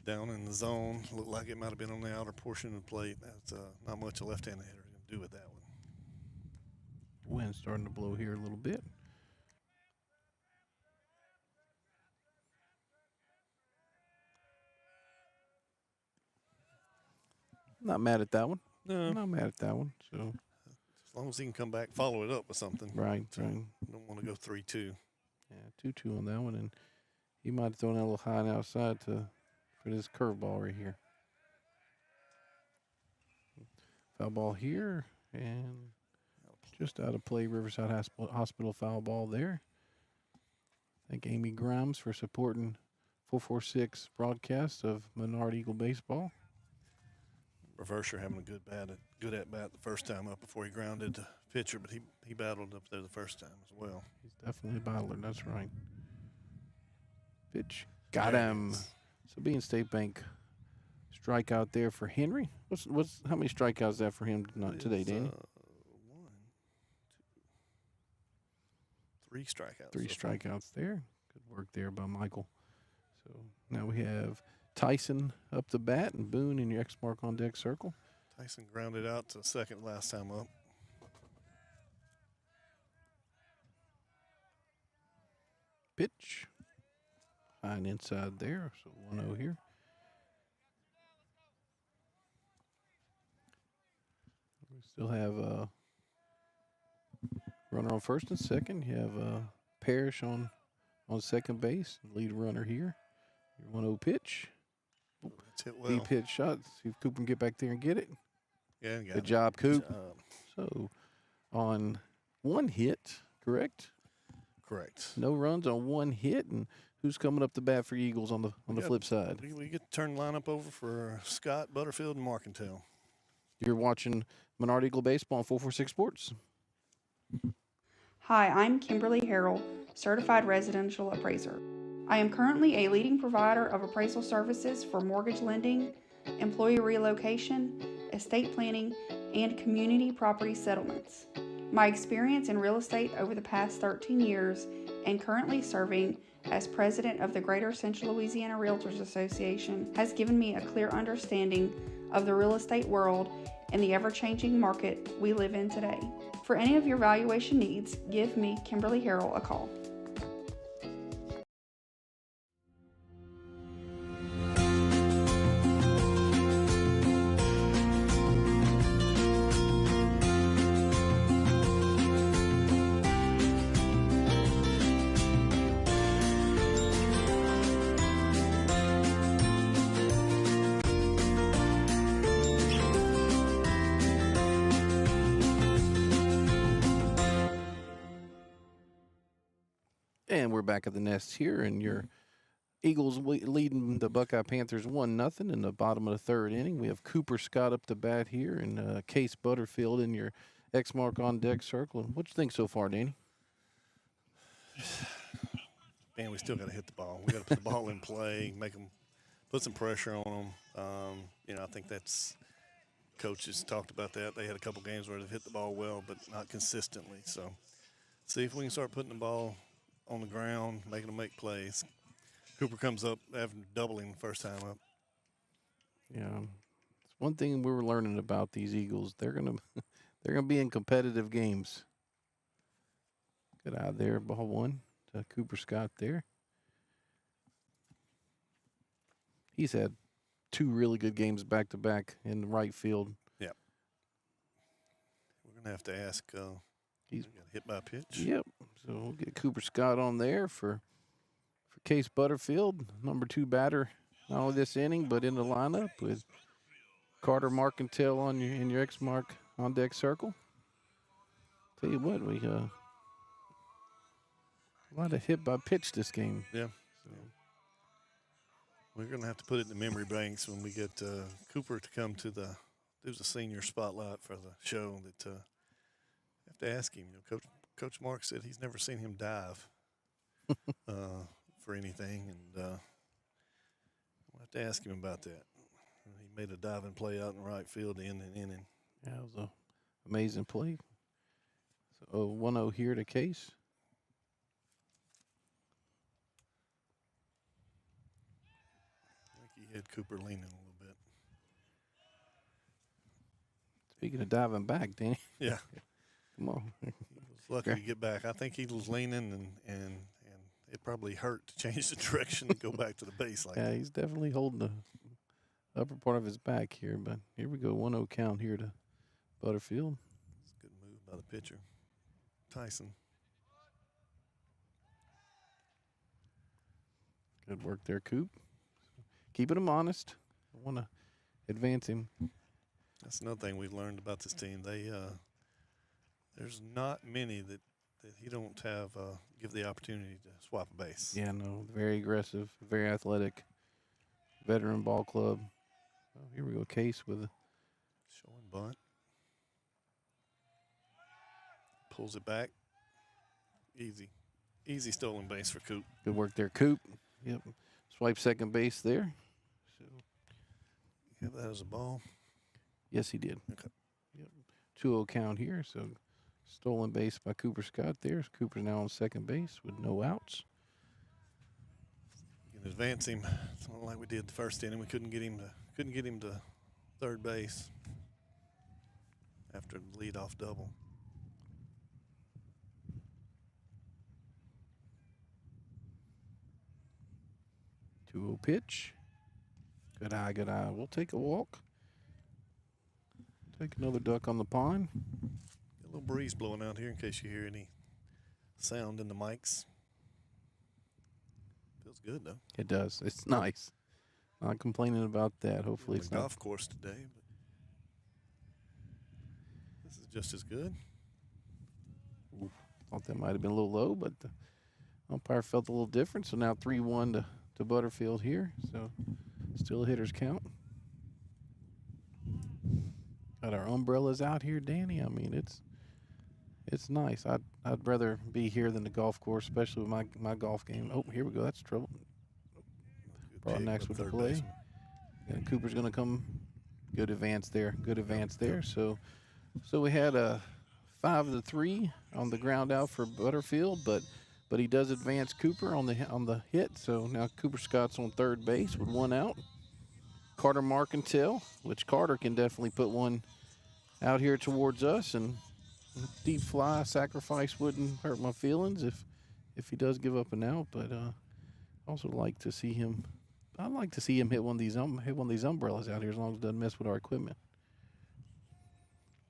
Down in the zone. Looked like it might have been on the outer portion of the plate. That's not much a left-handed hitter can do with that one. Wind starting to blow here a little bit. Not mad at that one. No. Not mad at that one. So as long as he can come back, follow it up with something. right. Don't want to go 3-2. Yeah, 2-2 on that one, and he might have thrown that a little high and outside for this curveball right here. Foul ball here, and just out of play. Riverside Hospital foul ball there. Thank Amy Grimes for supporting 446 broadcast of Menard Eagle baseball. Reverser having a good at bat the first time up before he grounded the pitcher, but he battled up there the first time as well. He's definitely a battler. That's right. Pitch got him. So being State Bank strikeout there for Henry. What's how many strikeouts is that for him today, Danny? 3 strikeouts. 3 strikeouts there. Good work there by Michael. So now we have Tyson up the bat and Boone in your X mark on deck circle. Tyson grounded out to second last time up. Pitch. High and inside there. So 1-0 here. We still have a runner on first and second. You have Parrish on second base. Lead runner here. Your 1-0 pitch. That's hit well. Deep hit shot. See if Cooper can get back there and get it. Yeah, got Good it. job, Coop. Good job. So on 1 hit, correct? Correct. No runs on 1 hit, and who's coming up the bat for Eagles on the flip side? We get to turn the lineup over for Scott, Butterfield, and Marcantel. You're watching Menard Eagle Baseball on 446 Sports. Hi, I'm Kimberly Harrell, Certified Residential Appraiser. I am currently a leading provider of appraisal services for mortgage lending, employee relocation, estate planning, and community property settlements. My experience in real estate over the past 13 years and currently serving as president of the Greater Central Louisiana Realtors Association has given me a clear understanding of the real estate world and the ever-changing market we live in today. For any of your valuation needs, give me, Kimberly Harrell, a call. And we're back at the nest here, and your Eagles leading the Buckeye Panthers 1-0 in the bottom of the third inning. We have Cooper Scott up the bat here, and Case Butterfield in your X mark on deck circle. And what you think so far, Danny? Man, we still got to hit the ball. We got to put the ball in play, make them put some pressure on them. I think that's coaches talked about that. They had a couple games where they've hit the ball well, but not consistently. So see if we can start putting the ball on the ground, making them make plays. Cooper comes up after doubling the first time up. Yeah, it's one thing we were learning about these Eagles. They're gonna be in competitive games. Good out there, ball 1 to Cooper Scott there. He's had 2 really good games back to back in the right field. Yeah, we're gonna have to ask. He's got hit by a pitch. Yep. So we'll get Cooper Scott on there for Case Butterfield, number 2 batter, not only this inning but in the lineup with Carter Marcantel in your X mark on deck circle. Tell you what, we a lot of hit by pitch this game. Yeah. So we're gonna have to put it in the memory banks when we get Cooper to come to do the senior spotlight for the show. That have to ask him. Coach Mark said he's never seen him dive for anything, and we'll have to ask him about that. He made a diving play out in right field to end an inning. Yeah, it was an amazing play. So 1-0 here to Case. I think he had Cooper leaning a little bit. Speaking of diving back, Danny. Yeah. Come on. He was lucky to get back. I think he was leaning, and it probably hurt to change the direction and go back to the base like Yeah, that. he's definitely holding the upper part of his back here. But here we go, 1-0 count here to Butterfield. It's a good move by the pitcher, Tyson. Good work there, Coop. Keeping him honest. I want to advance him. That's another thing we've learned about this team. There's not many that he don't have give the opportunity to swap a base. Yeah, no, very aggressive, very athletic, veteran ball club. Oh, here we go, Case with a Showing bunt. Pulls it back. Easy stolen base for Coop. good work there, Coop. Yep, swipe second base there. So, Have that as a ball. yes, he did. Okay. Yep, 2-0 count here. So stolen base by Cooper Scott there. Cooper's now on second base with no outs. You can advance him. It's not like we did the first inning. We couldn't get him to third base after the leadoff double. Two-0 pitch. Good eye, good eye. We'll take a walk. Take another duck on the pond. A little breeze blowing out here in case you hear any sound in the mics. Feels good though. It does. It's nice. Not complaining about that. Hopefully it's the not. golf course today, but this is just as good. Thought that might have been a little low, but the umpire felt a little different. So now 3-1 to Butterfield here. So still a hitter's count. Got our umbrellas out here, Danny. I mean, it's nice. I'd rather be here than the golf course, especially with my golf game. Oh, here we go. That's trouble. Brought next with the play. Baseman. And Cooper's going to come. Good advance there. Good advance there. So we had a 5-3 on the ground out for Butterfield, but he does advance Cooper on the hit. So now Cooper Scott's on third base with one out. Carter Marcantel, which Carter can definitely put one out here towards us, and deep fly sacrifice wouldn't hurt my feelings if he does give up an out. But also like to see him. I'd like to see him hit one of these umbrellas out here as long as it doesn't mess with our equipment.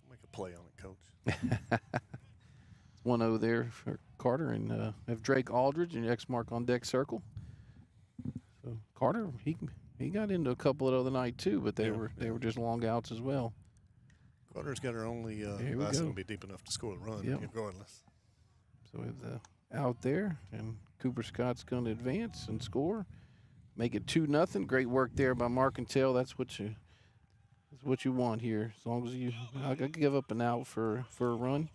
Make a play on it, Coach. 1-0 there for Carter, and have Drake Aldridge and X mark on deck circle. So Carter, he got into a couple the other night too, but they were just long outs as well. Carter's got her only Here we that's go. going to be deep enough to score the run, Yep. regardless. So we have the out there, and Cooper Scott's going to advance and score, make it 2-0. Great work there by Marcantel. That's what you want here. As long as I could give up an out for a run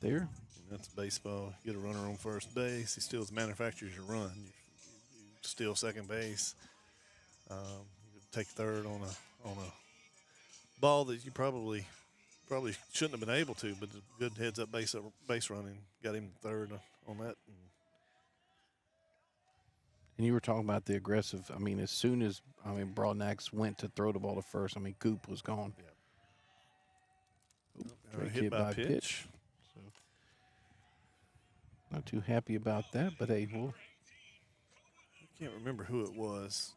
there. And that's baseball. You get a runner on first base. He still manufactures your run. You steal second base. You take third on a ball that you probably shouldn't have been able to, but a good heads-up base running got him third on that. And you were talking about the aggressive. I mean, as soon as Broadnax went to throw the ball to first, Coop was gone. Yeah. Drake Hit by pitch. So not too happy about that, but hey, I can't remember who it was.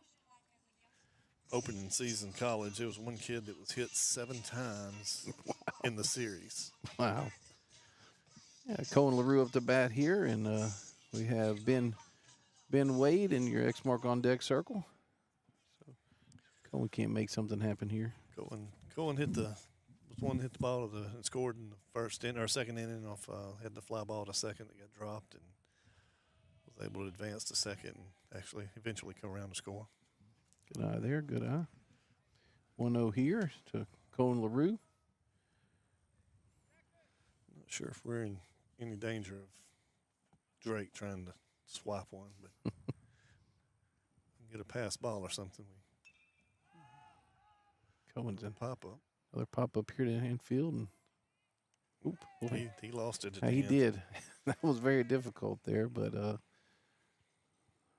Opening season college, there was one kid that was hit 7 times in the series. wow. Yeah, Cohen LaRue up to bat here, and we have Ben Wade in your X mark on deck circle. So Cohen can't make something happen here. Cohen hit the ball and scored in the first inning or second inning off had the fly ball to second that got dropped and was able to advance to second and actually eventually come around to score. Good eye there, good eye. 1-0 here to Cohen LaRue. Not sure if we're in any danger of Drake trying to swap one, but get a pass ball or something. Cohen's in. Pop up. Another pop up here to infield. And oop, boy. He lost it at Yeah, the he end. did. That was very difficult there, but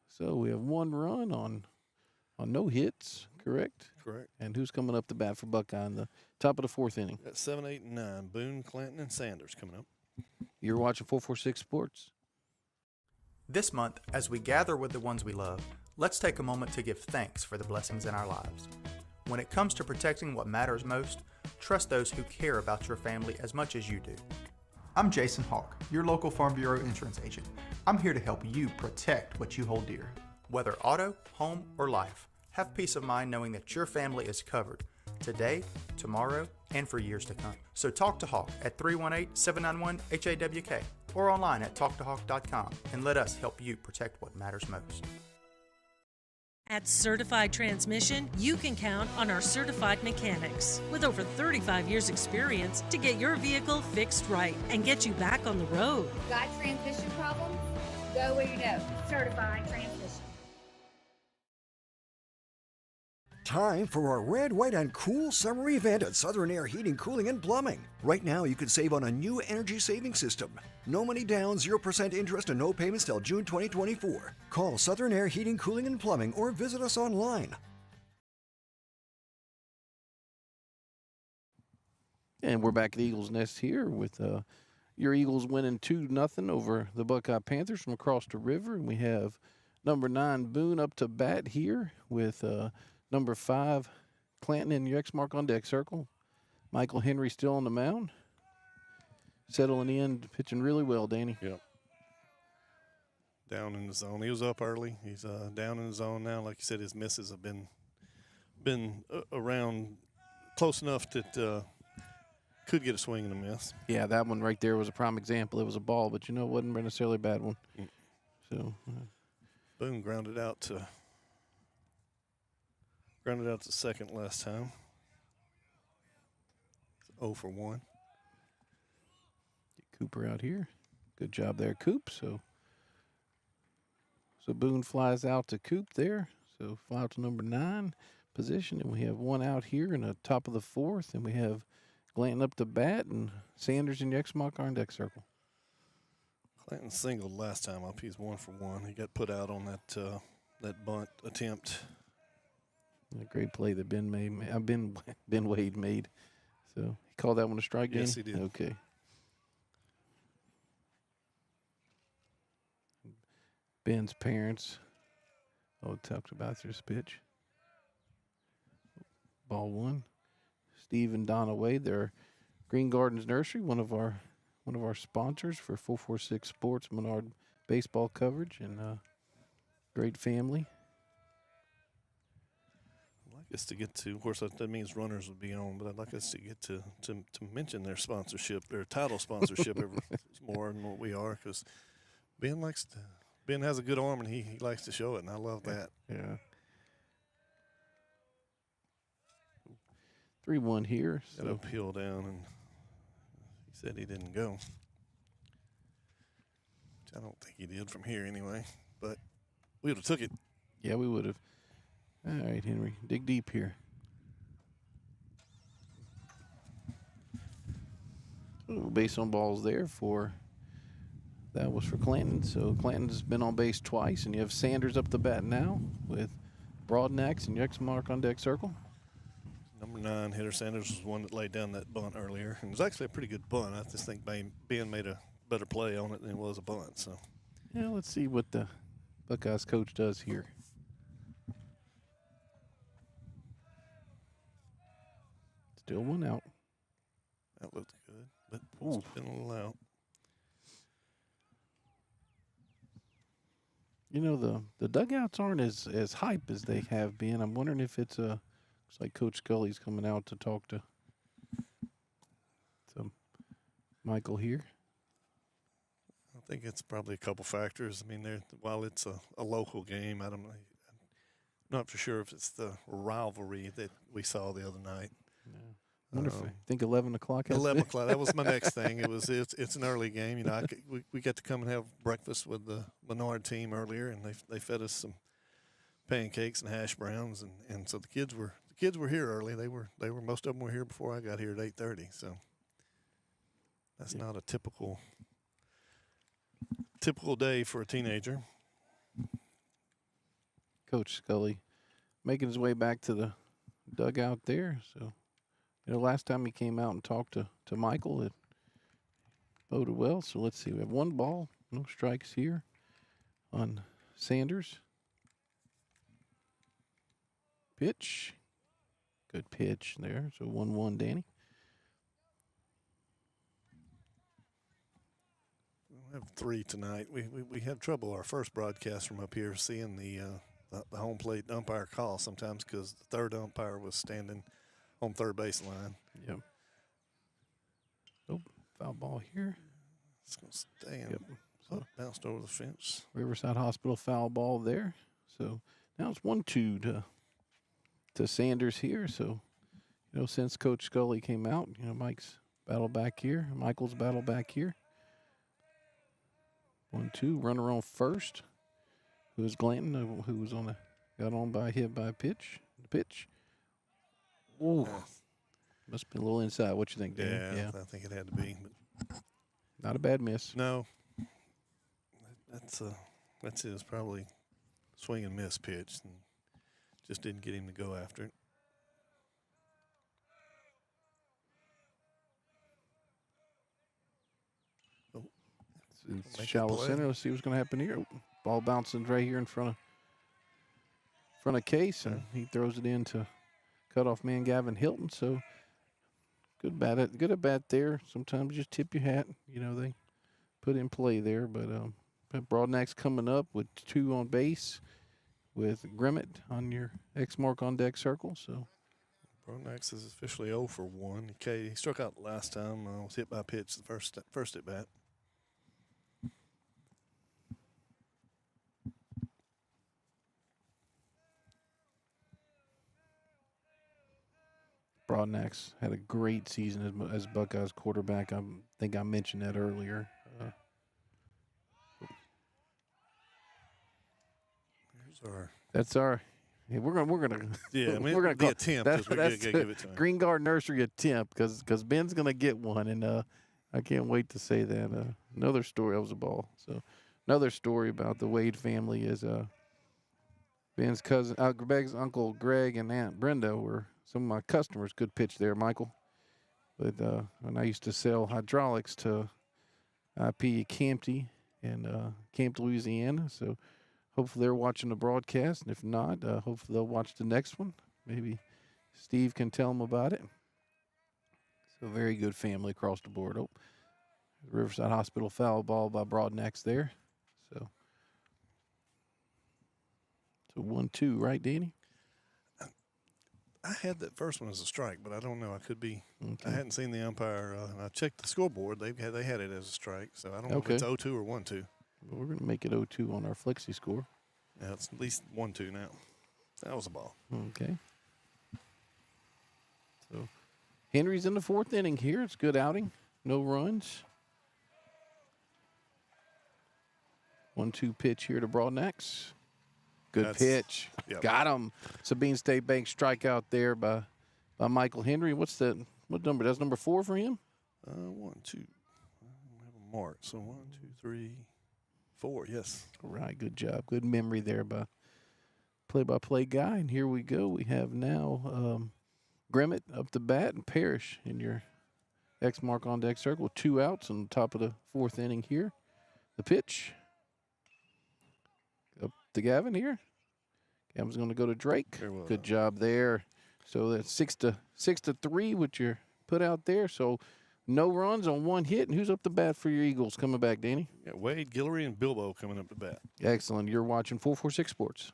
so we have one run on no hits, correct? Correct. And who's coming up the bat for Buckeye in the top of the fourth inning? Got 7, 8, and 9. Boone, Clanton, and Sanders coming up. You're watching 446 Sports. This month, as we gather with the ones we love, let's take a moment to give thanks for the blessings in our lives. When it comes to protecting what matters most, trust those who care about your family as much as you do. I'm Jason Hawk, your local Farm Bureau insurance agent. I'm here to help you protect what you hold dear. Whether auto, home, or life, have peace of mind knowing that your family is covered today, tomorrow, and for years to come. So talk to Hawk at 318-791-HAWK or online at talktohawk.com and let us help you protect what matters most. At Certified Transmission, you can count on our certified mechanics with over 35 years experience to get your vehicle fixed right and get you back on the road. Got transmission problems? Go where you know. Certified Transmission. Time for our red, white, and cool summer event at Southern Air Heating, Cooling, and Plumbing. Right now, you can save on a new energy saving system. No money down, 0% interest, and no payments till June 2024. Call Southern Air Heating, Cooling, and Plumbing or visit us online. And we're back at Eagles Nest here with your Eagles winning 2-0 over the Buckeye Panthers from across the river. And we have number 9, Boone, up to bat here with number 5, Clanton in your X mark on deck circle. Michael Henry still on the mound. Settling in, pitching really well, Danny. Yep. Down in the zone. He was up early. He's down in the zone now. Like you said, his misses have been around close enough that could get a swing and a miss. Yeah, that one right there was a prime example. It was a ball, but, it wasn't necessarily a bad one. So Boone grounded out to second last time. 0 for 1. Get Cooper out here. Good job there, Coop. So Boone flies out to Coop there. So fly out to number 9 position. And we have one out here in the top of the 4th. And we have Glanton up to bat and Sanders in your X-Mock on deck circle. Clanton singled last time up. He's 1 for 1. He got put out on that bunt attempt. A great play that Ben Wade made. So he called that one a strike. Yes, Danny? he did. Okay. Ben's parents. Talked about this pitch. Ball 1. Steve and Donna Wade. They're Green Gardens Nursery, one of our sponsors for 446 Sports Menard baseball coverage, and great family. I'd like us to get to, of course, that means runners would be on, but I'd like us to get to mention their sponsorship, their title sponsorship more than what we are, because Ben has a good arm and he likes to show it, and I love that. Yeah. 3-1 here. Got uphill down, and he said he didn't go. Which I don't think he did from here anyway, but we would have took it. Yeah, we would have. All right, Henry, dig deep here. Base on balls there that was for Clanton. So Clanton's been on base twice, and you have Sanders up the bat now with Broadnax and your X mark on deck circle. Number 9 hitter Sanders was one that laid down that bunt earlier. And it was actually a pretty good bunt. I just think Ben made a better play on it than it was a bunt. So yeah, let's see what the Buckeyes coach does here. Still one out. that looked good, but it's been a little out. The dugouts aren't as hype as they have been. I'm wondering if it's looks like Coach Scully's coming out to talk to Michael here. I think it's probably a couple factors. I mean, while it's a local game, I'm not for sure if it's the rivalry that we saw the other night. Yeah. I think 11 o'clock. 11 o'clock. That was my next thing. It's an early game. You know, we got to come and have breakfast with the Menard team earlier, and they fed us some pancakes and hash browns, and so the kids were here early. They were most of them were here before I got here at 8:30. So that's not a typical day for a teenager. Coach Scully making his way back to the dugout there. So, you know, last time he came out and talked to Michael, it boded well. So let's see. We have one ball, no strikes here on Sanders. Pitch. Good pitch there. So 1-1, Danny. We have 3 tonight. We had trouble our first broadcast from up here seeing the home plate umpire call sometimes because the third umpire was standing on third base line. Yep. Oh, foul ball here. It's going to stay in. Yep. So bounced over the fence. Riverside Hospital foul ball there. So now it's 1-2 to Sanders here. So, you know, since Coach Scully came out, you know, Mike's battle back here. Michael's battle back here. 1-2. Runner on first. Who was Glanton, who was got on by hit by a pitch. The pitch. Ooh. Must have been a little inside. What you think, Dan? Yeah, I think it had to be. But not a bad miss. No. That's his probably swing and miss pitch, and just didn't get him to go after it. It's shallow center. Let's see what's going to happen here. Ball bouncing right here in front of Case, and he throws it in to cutoff man Gavin Hilton. So good at bat there. Sometimes you just tip your hat. You know, they put in play there. But Broadnack's coming up with 2 on base with Grimmett on your X mark on deck circle. So Broadnack's is officially 0 for 1. He struck out last time. Was hit by a pitch the first at bat. Broadnack's had a great season as Buckeyes quarterback. I think I mentioned that earlier. That's our. Yeah, we're gonna. Yeah, I mean, we're gonna the attempt. That's give it to him. Green Guard Nursery attempt because Ben's gonna get one, and I can't wait to say that. Another story. That was a ball. So another story about the Wade family is Ben's cousin, Greg's uncle Greg and Aunt Brenda were some of my customers. Good pitch there, Michael. But when I used to sell hydraulics to IP Campty and Camp, Louisiana, so hopefully they're watching the broadcast, and if not, hopefully they'll watch the next one. Maybe Steve can tell them about it. So very good family across the board. Oh, Riverside Hospital foul ball by Broadnax there. So 1-2, right, Danny? I had that first one as a strike, but I don't know. I could be. Okay. I hadn't seen the umpire. I checked the scoreboard. They had it as a strike, so I don't know if it's 0-2 or 1-2. Well, we're going to make it 0-2 on our Flexi score. Yeah, it's at least 1-2 now. That was a ball. Okay. So Henry's in the 4th inning here. It's a good outing. No runs. 1-2 pitch here to Broadnax. Good pitch. Yep. Got him. Sabine State Bank strikeout there by Michael Henry. What number? That's number 4 for him? 1, 2. I have a mark. So 1, 2, 3, 4. Yes. All right. Good job. Good memory there by play-by-play guy. And here we go. We have now Grimmett up the bat and Parrish in your X mark on deck circle. 2 outs on the top of the 4th inning here. The pitch. Up to Gavin here. Gavin's going to go to Drake. Good job there. So that's 6-3 what you put out there. So no runs on 1 hit. And who's up the bat for your Eagles coming back, Danny? Yeah, Wade, Guillory, and Bilbo coming up to bat. Excellent. You're watching 446 Sports.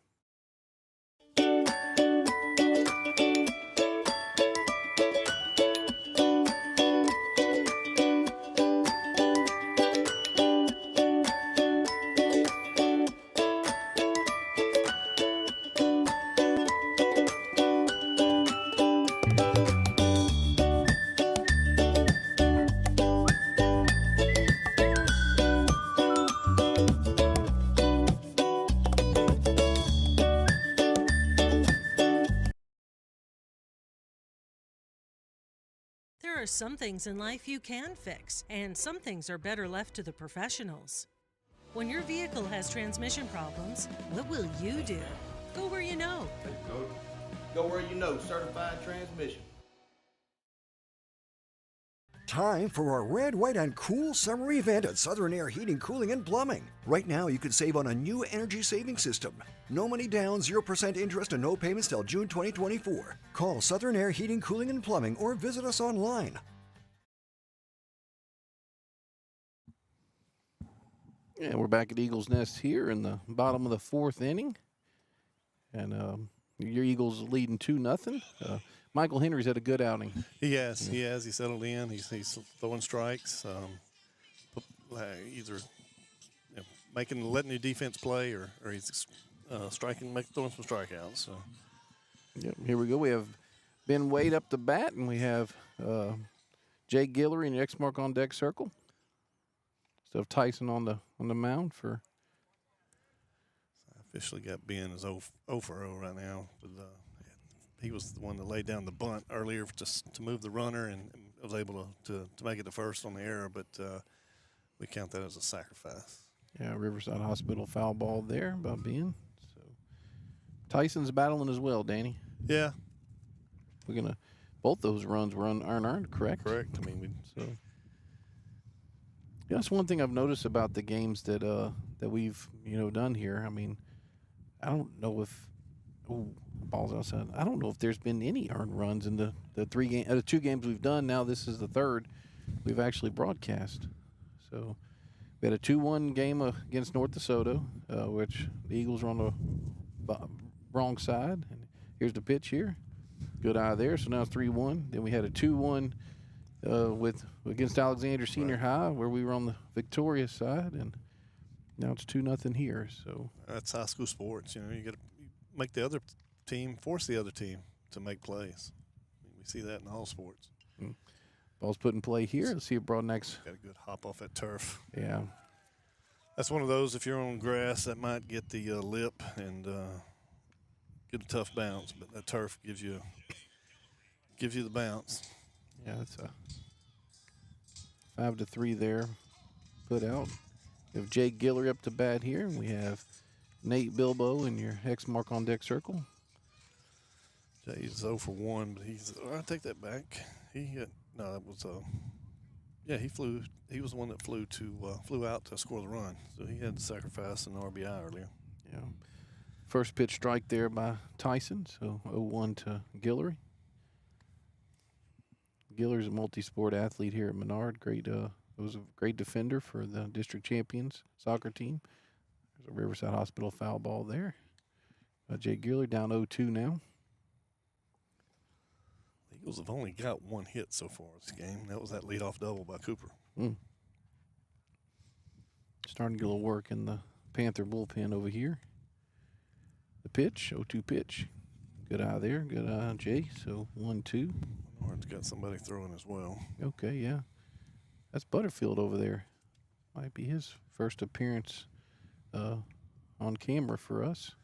are some things in life you can fix, and some things are better left to the professionals. When your vehicle has transmission problems, what will you do? Go where you know. Go where you know. Certified Transmission. Time for our red, white, and cool summer event at Southern Air Heating, Cooling, and Plumbing. Right now, you can save on a new energy saving system. No money down, 0% interest, and no payments till June 2024. Call Southern Air Heating, Cooling, and Plumbing or visit us online. And we're back at Eagles Nest here in the bottom of the fourth inning. And your Eagles leading 2-0. Michael Henry's had a good outing. He has. He settled in. He's throwing strikes. Either letting the defense play, or he's throwing some strikeouts. So. Yep. Here we go. We have Ben Wade up the bat, and we have Jay Guillory in the X mark on deck circle. So Tyson on the mound for. I officially got Ben as 0 for 0 right now. But, he was the one that laid down the bunt earlier to move the runner and was able to make it to first on the error, but we count that as a sacrifice. Yeah, Riverside Hospital foul ball there by Ben. So Tyson's battling as well, Danny. Yeah. We're gonna both those runs were unearned, correct? Correct. I mean, yeah, that's one thing I've noticed about the games that we've done here. I mean, I don't know if balls outside. I don't know if there's been any earned runs in the the 2 games we've done. Now this is the third we've actually broadcast. So we had a 2-1 game against North DeSoto, which the Eagles were on the wrong side. And here's the pitch here. Good eye there. So now it's 3-1. Then we had a 2-1 against Alexandria Senior High, where we were on the victorious side, and now it's 2-0 here. So that's high school sports. You got to make the other team, force the other team to make plays. I mean, we see that in all sports. Ball's put in play here. Let's see if Broadnack's got a good hop off that turf. Yeah. That's one of those, if you're on grass, that might get the lip and get a tough bounce, but that turf gives you the bounce. Yeah, it's a 5-3 there put out. We have Jay Guillory up to bat here. We have Nate Bilbo in your X mark on deck circle. Jay's 0 for 1, but I take that back. He flew. He was the one that flew out to score the run. So he had to sacrifice an RBI earlier. Yeah. First pitch strike there by Tyson. So 0-1 to Guillory. Guillory's a multi-sport athlete here at Menard. Was a great defender for the district champions soccer team. There's a Riverside Hospital foul ball there. Jay Guillory down 0-2 now. The Eagles have only got 1 hit so far this game. That was that leadoff double by Cooper. Starting to get a little work in the Panther bullpen over here. The pitch, 0-2 pitch. Good eye there. Good eye, Jay. So 1-2. Menard's got somebody throwing as well. Okay, yeah. That's Butterfield over there. Might be his first appearance on camera for us.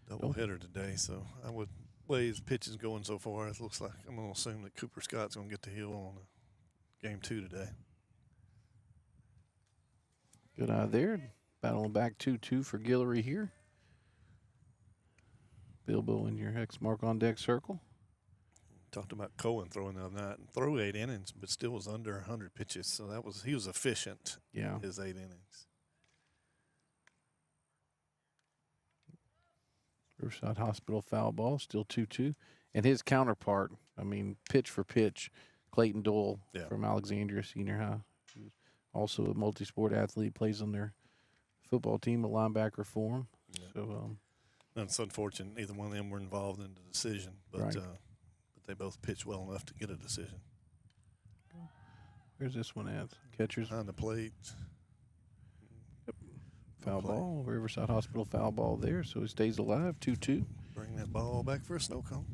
Double header today, so I would way his pitch is going so far. It looks like I'm going to assume that Cooper Scott's going to get the hill on game 2 today. Good eye there. Battling back 2-2 for Guillory here. Bilbo in your X mark on deck circle. Talked about Cohen throwing the other night and threw 8 innings, but still was under 100 pitches. So he was efficient. Yeah. His 8 innings. Riverside Hospital foul ball, still 2-2. And his counterpart, I mean, pitch for pitch, Clayton Doyle from Alexandria Senior High. Who's also a multi-sport athlete, plays on their football team, a linebacker for him. Yeah. So, it's unfortunate neither one of them were involved in the decision, but but they both pitched well enough to get a decision. Where's this one at? Catchers on the plate. Foul ball, Riverside Hospital foul ball there, so he stays alive, 2-2. Bring that ball back for a snow cone.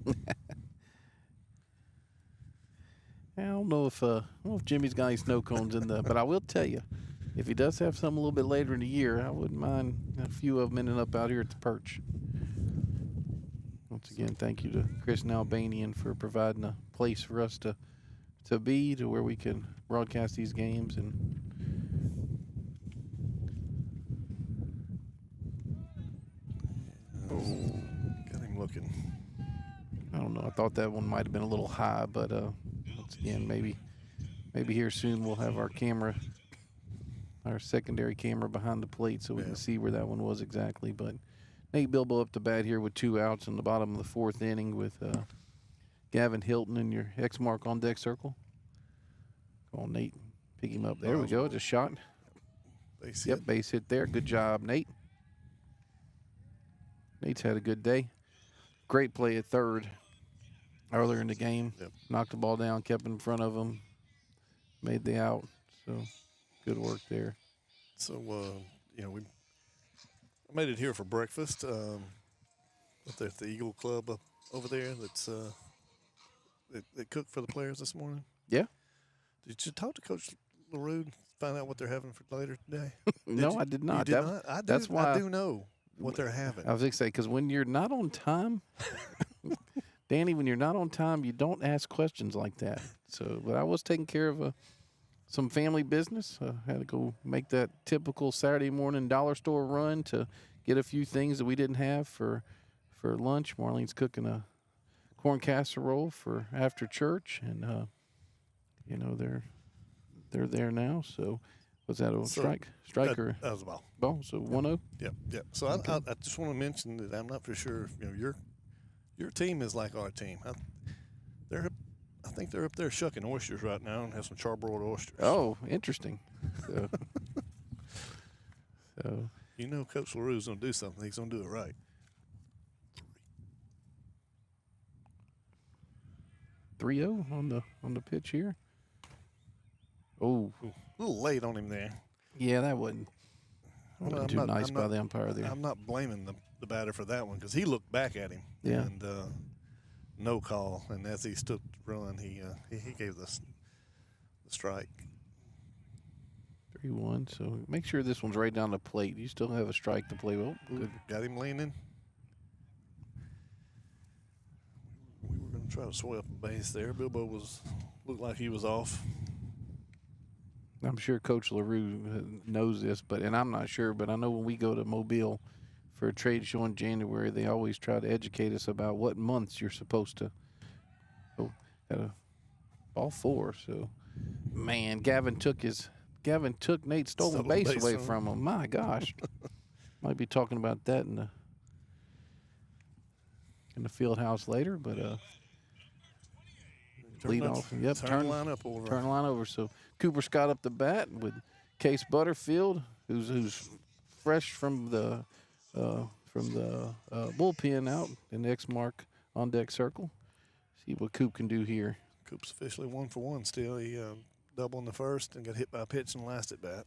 I don't know if Jimmy's got any snow cones in the, but I will tell you, if he does have some a little bit later in the year, I wouldn't mind a few of them ending up out here at the perch. Once again, thank you to Chris and Albanian for providing a place for us to to be to where we can broadcast these games. And got him looking. I don't know. I thought that one might have been a little high, but once again, maybe here soon we'll have our secondary camera behind the plate so we can see where that one was exactly. But Nate Bilbo up to bat here with 2 outs in the bottom of the 4th inning with Gavin Hilton in your X mark on deck circle. Go on, Nate. Pick him up. There we go. Just shot. Base hit. hit. Base hit there. Good job, Nate. Nate's had a good day. Great play at third earlier in the game. Yep. Knocked the ball down, kept in front of him, made the out. So good work there. So, I made it here for breakfast up there at the Eagle Club up over there. They cooked for the players this morning. Yeah. Did you talk to Coach LaRue and find out what they're having for later today? No, I did not. You did not? That's why I do know what they're having. I was going to say, because when you're not on time, Danny, when you're not on time, you don't ask questions like that. So, but I was taking care of some family business. Had to go make that typical Saturday morning dollar store run to get a few things that we didn't have for lunch. Marlene's cooking a corn casserole for after church, and they're there now. So was that a strike or that was a ball? Ball. So 1-0. Yep. So okay. I just want to mention that I'm not for sure. Your team is like our team. I think they're up there shucking oysters right now and have some charbroiled oysters. Oh, interesting. So Coach LaRue's gonna do something. He's gonna do it right. 3-0 on the pitch here. Oh, a little late on him there. Yeah, that wasn't too nice by the umpire there. I'm not blaming the batter for that one because he looked back at him. Yeah. And no call. And as he stood to run, he gave the strike. 3-1. So make sure this one's right down the plate. You still have a strike to play with. Good. Got him leaning. We were going to try to sway up a base there. Bilbo looked like he was off. I'm sure Coach LaRue knows this, and I'm not sure, but I know when we go to Mobile for a trade show in January, they always try to educate us about what months you're supposed to go at a ball 4. So, man, Gavin took Nate's stolen base away from him. My gosh. Might be talking about that in the field house later, but lead off. Yep, turn line up over. Turn line over. So Cooper Scott up the bat with Case Butterfield, who's fresh from the bullpen out in the X mark on deck circle. See what Coop can do here. Coop's officially 1 for 1 still. He doubled in the first and got hit by a pitch in the last at bat.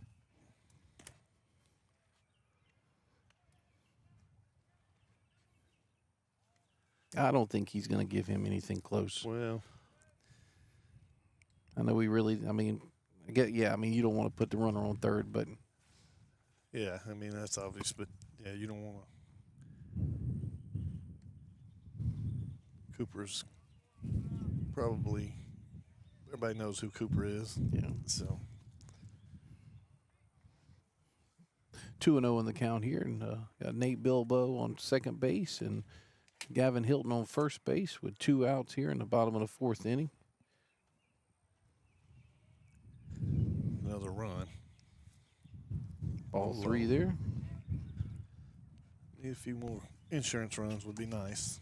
I don't think he's going to give him anything close. Well, I know you don't want to put the runner on third, but yeah, I mean that's obvious. But yeah, you don't want to. Cooper's probably everybody knows who Cooper is. Yeah. So 2-0 in the count here, and got Nate Bilbo on second base and Gavin Hilton on first base with 2 outs here in the bottom of the 4th inning. Another run. Ball 3 there. Need a few more insurance runs would be nice.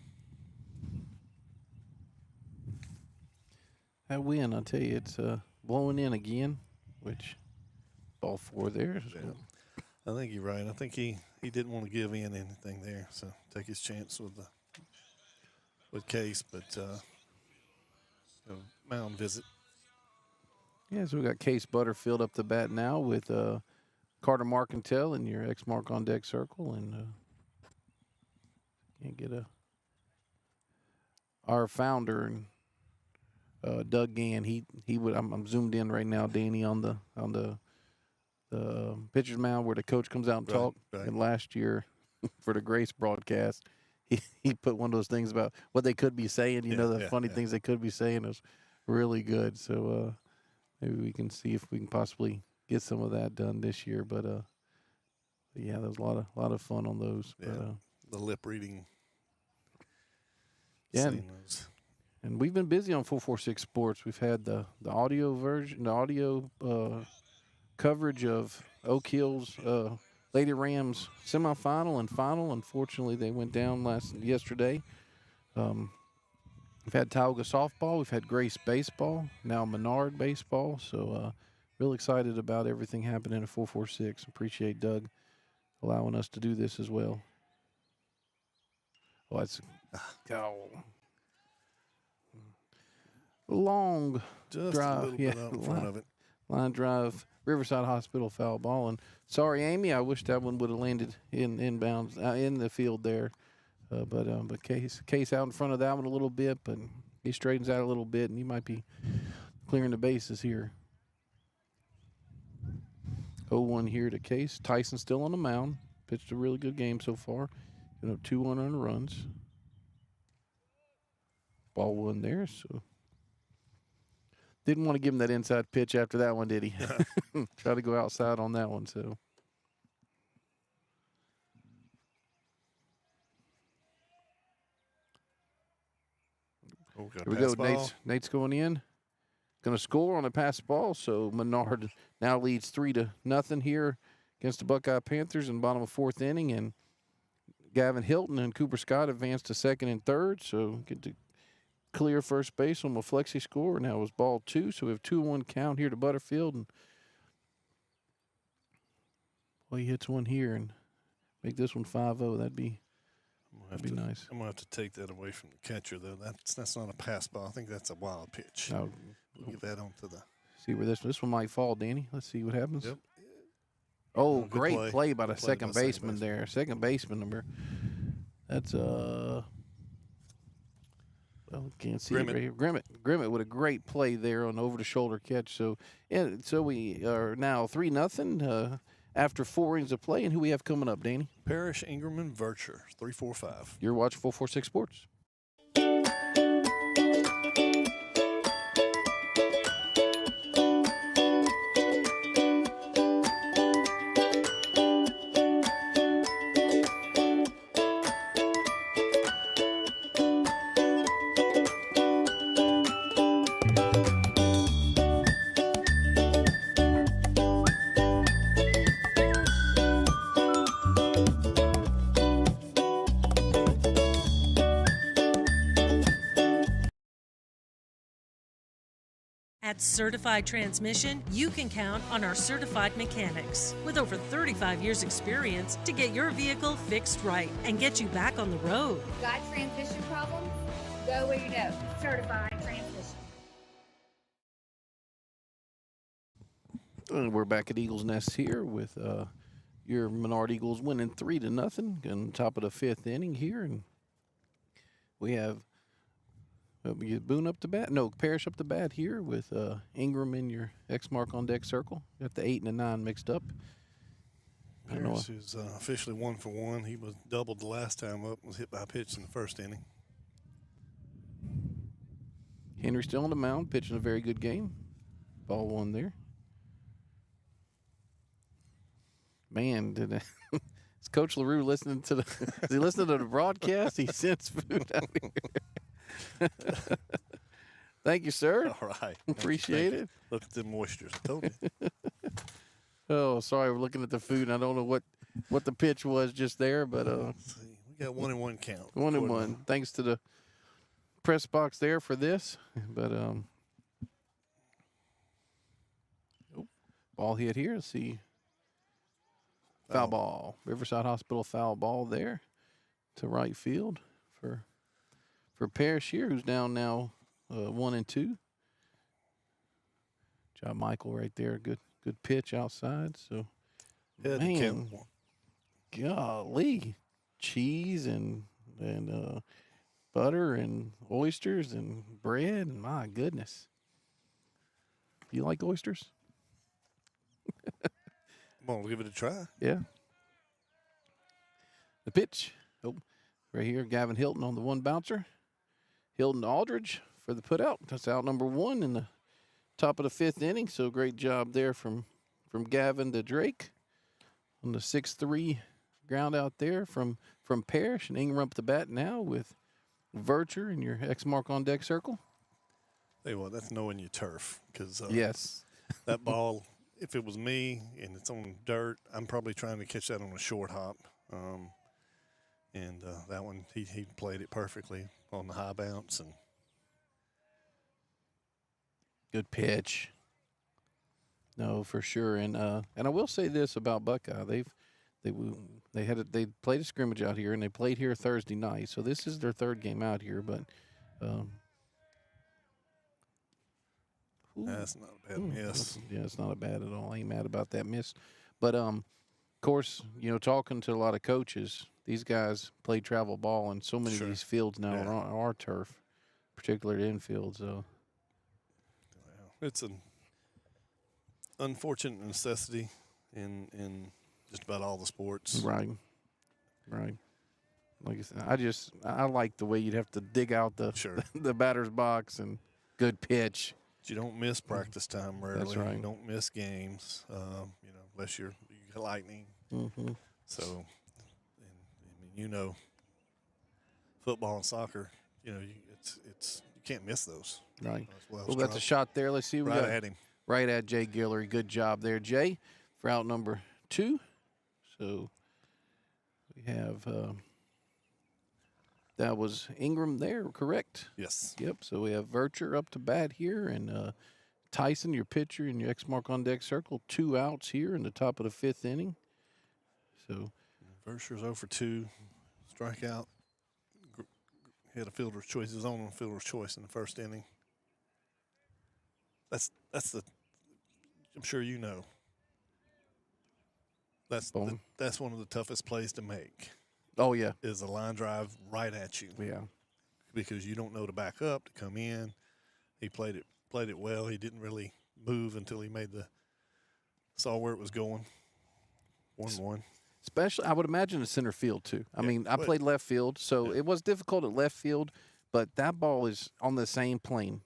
That win, I'll tell you, it's blowing in again, which ball 4 there. So. Yeah. I think you're right. I think he didn't want to give in anything there, so take his chance with Case, but mound visit. Yeah, so we got Case Butterfield up the bat now with Carter Marcantel in your X mark on deck circle, and can't get our founder and Doug Gann. He would. I'm zoomed in right now, Danny, on the pitcher's mound where the coach comes out and talk. Right. And last year for the Grace broadcast, he put one of those things about what they could be saying. The funny things they could be saying. It was really good. So maybe we can see if we can possibly get some of that done this year. But yeah, there was a lot of fun on those. Yeah, But, the lip reading. Yeah, Seeing those. and we've been busy on 446 Sports. We've had the audio version, the audio coverage of Oak Hill's Lady Rams semifinal and final. Unfortunately, they went down yesterday. We've had Tauga softball. We've had Grace baseball. Now Menard baseball. So real excited about everything happening at 446. Appreciate Doug allowing us to do this as well. Oh, it's long Just drive. a little bit out in front of it. Line drive, Riverside Hospital foul ball. And sorry, Amy, I wish that one would have landed inbounds in the field there. But Case out in front of that one a little bit, but he straightens out a little bit, and he might be clearing the bases here. 0-1 here to Case. Tyson still on the mound. Pitched a really good game so far. 2 unearned runs. Ball one there, so didn't want to give him that inside pitch after that one, did he? Try to go outside on that one, so. Oh, Here we go. Nate's going in. Going to score on a pass ball, so Menard now leads 3-0 here against the Buckeye Panthers in the bottom of fourth inning, and Gavin Hilton and Cooper Scott advanced to second and third, so get to clear first base on the flexi score. Now it was ball 2, so we have 2-1 count here to Butterfield, and he hits one here and make this one 5-0. That'd be nice. I'm going to have to take that away from the catcher, though. That's not a pass ball. I think that's a wild pitch. Now, we'll get that onto the. See where this one might fall, Danny. Let's see what happens. Yep. Oh, great play by the second by baseman there. Second baseman number. That's well, can't see it right here. Grimmett with a great play there on over the shoulder catch. So we are now 3-0 after 4 innings of play. And who we have coming up, Danny? Parrish, Ingram, and Vircher, 3-4-5. You're watching 446 Sports. At Certified Transmission, you can count on our certified mechanics with over 35 years experience to get your vehicle fixed right and get you back on the road. Got transmission problems? Go where you know. Certified Transmission. And we're back at Eagles Nest here with your Menard Eagles winning 3-0 on top of the 5th inning here, and we have Boone up the bat. No, Parrish up the bat here with Ingram in your X mark on deck circle. Got the 8 and the 9 mixed up. Parrish is officially 1 for 1. He was doubled the last time up. Was hit by a pitch in the first inning. Henry still on the mound, pitching a very good game. Ball 1 there. Man, is Coach LaRue listening to is he listening to the broadcast? He sends food out here. Thank you, sir. All right. Appreciate it. Look at the moistures. I told you. Oh, sorry. We're looking at the food, and I don't know what the pitch was just there, but let's see. We got 1-1 count. 1-1. Thanks to the press box there for this, but ball hit here. Let's see. Foul ball. Riverside Hospital foul ball there to right field for Parrish here, who's down now 1-2. Job Michael right there. Good pitch outside. So, man, golly, cheese and butter and oysters and bread. And my goodness. You like oysters? Come on, we'll give it a try. Yeah. The pitch. Oh, right here, Gavin Hilton on the 1 bouncer. Hilton to Aldridge. for the putout. That's out number 1 in the top of the 5th inning. So great job there from Gavin to Drake on the 6-3 ground out there from Parrish, and Ingram up the bat now with Vircher in your X mark on deck circle. Hey, well, that's knowing your turf, because yes, that ball, if it was me and it's on dirt, I'm probably trying to catch that on a short hop. And that one, he played it perfectly on the high bounce. And good pitch. No, for sure. And I will say this about Buckeye: they played a scrimmage out here, and they played here Thursday night. So this is their 3rd game out here, but. That's not a bad miss. Yeah, it's not a bad at all. I ain't mad about that miss. But, of course, talking to a lot of coaches, these guys play travel ball, and so many of these fields now are on our turf, particularly infield. So it's an unfortunate necessity in just about all the sports. Right. Like I said, I like the way you'd have to dig out the batter's box, and good pitch. You don't miss practice time rarely. That's right. You don't miss games, unless you get lightning. Mm-hmm. So, football and soccer, you can't miss those. Right. Well, that's a shot there. Let's see. We got at him. Right at Jay Guillory. Good job there, Jay, for out number 2. So we have that was Ingram there, correct? Yes. Yep. So we have Vircher up to bat here, and Tyson, your pitcher, in your X mark on deck circle. 2 outs here in the top of the 5th inning. So Vircher's 0 for 2, strikeout. Had a fielder's choice. He was on a fielder's choice in the 1st inning. That's I'm sure you know. That's one of the toughest plays to make. Oh, yeah. Is a line drive right at you. Yeah. Because you don't know to back up, to come in. He played it well. He didn't really move until he saw where it was going. 1-1. Especially, I would imagine in center field, too. I mean, I played left field, so it was difficult at left field, but that ball is on the same plane,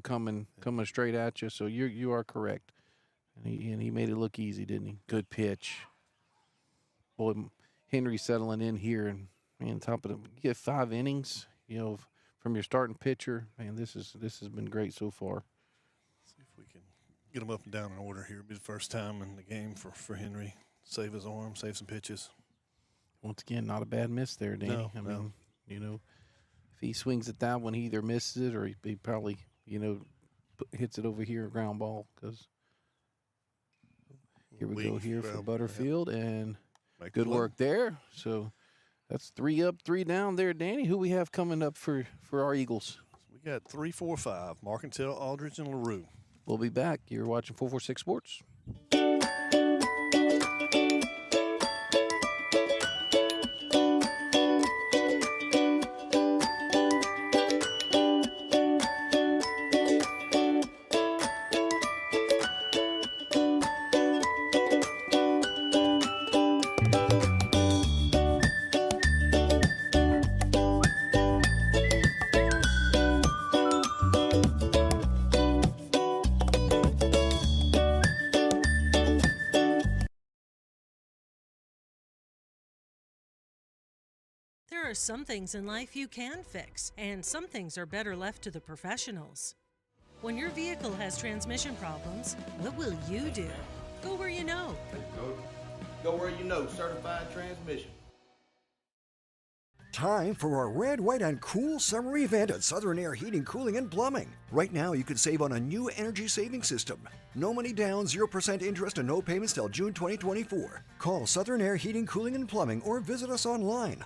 coming straight at you. So you are correct. And he made it look easy, didn't he? Good pitch. Boy, Henry settling in here, and top of you get 5 innings, from your starting pitcher. Man, this has been great so far. See if we can get him up and down in order here. It'll be the first time in the game for Henry. Save his arm, save some pitches. Once again, not a bad miss there, Danny. No, I mean, if he swings at that one, he either misses it or he probably, hits it over here, ground ball. Because here we go here for Butterfield, and good work there. So that's 3 up, 3 down there, Danny. Who we have coming up for our Eagles? We got 3, 4, 5. Marcantel, Aldridge, and LaRue. We'll be back. You're watching 446 Sports. There are some things in life you can fix, and some things are better left to the professionals. When your vehicle has transmission problems, what will you do? Go where you know. Go where you know. Certified Transmission. Time for our red, white, and cool summer event at Southern Air Heating, Cooling, and Plumbing. Right now, you can save on a new energy saving system. No money down, 0% interest, and no payments till June 2024. Call Southern Air Heating, Cooling, and Plumbing or visit us online.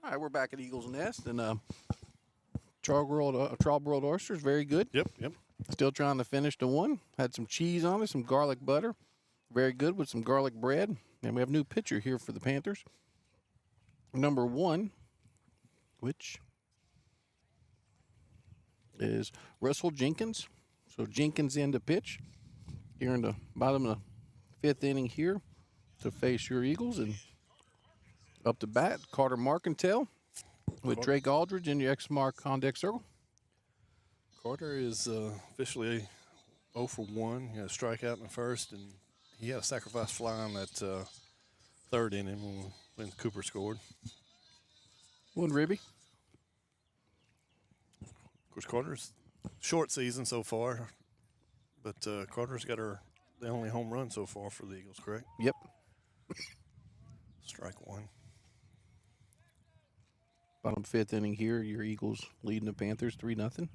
All right, we're back at Eagles Nest, and Trowbridge oysters, very good. Yep. Still trying to finish the one. Had some cheese on it, some garlic butter. Very good with some garlic bread. And we have a new pitcher here for the Panthers. Number 1, which is Russell Jenkins. So Jenkins in to pitch here in the bottom of the 5th inning here to face your Eagles. And up to bat, Carter Marcantel. with Drake Aldridge in your X mark on deck circle. Carter is officially 0 for 1. He had a strikeout in the first, and he had a sacrifice fly on that third inning when Cooper scored. One Ribby. Of course, Carter's short season so far, but Carter's got the only home run so far for the Eagles, correct? Yep. Strike one. Bottom fifth inning here. Your Eagles leading the Panthers 3-0.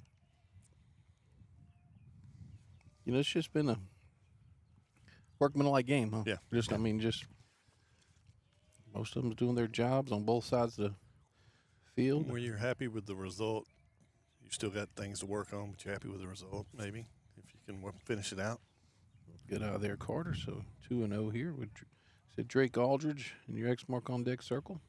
You know, it's just been a workmanlike game, huh? Yeah. Just, I mean, just most of them's doing their jobs on both sides of the field. Where you're happy with the result, you still got things to work on, but you're happy with the result, maybe, if you can finish it out. Get out of there, Carter. So 2-0 here with Drake Aldridge in your X mark on deck circle.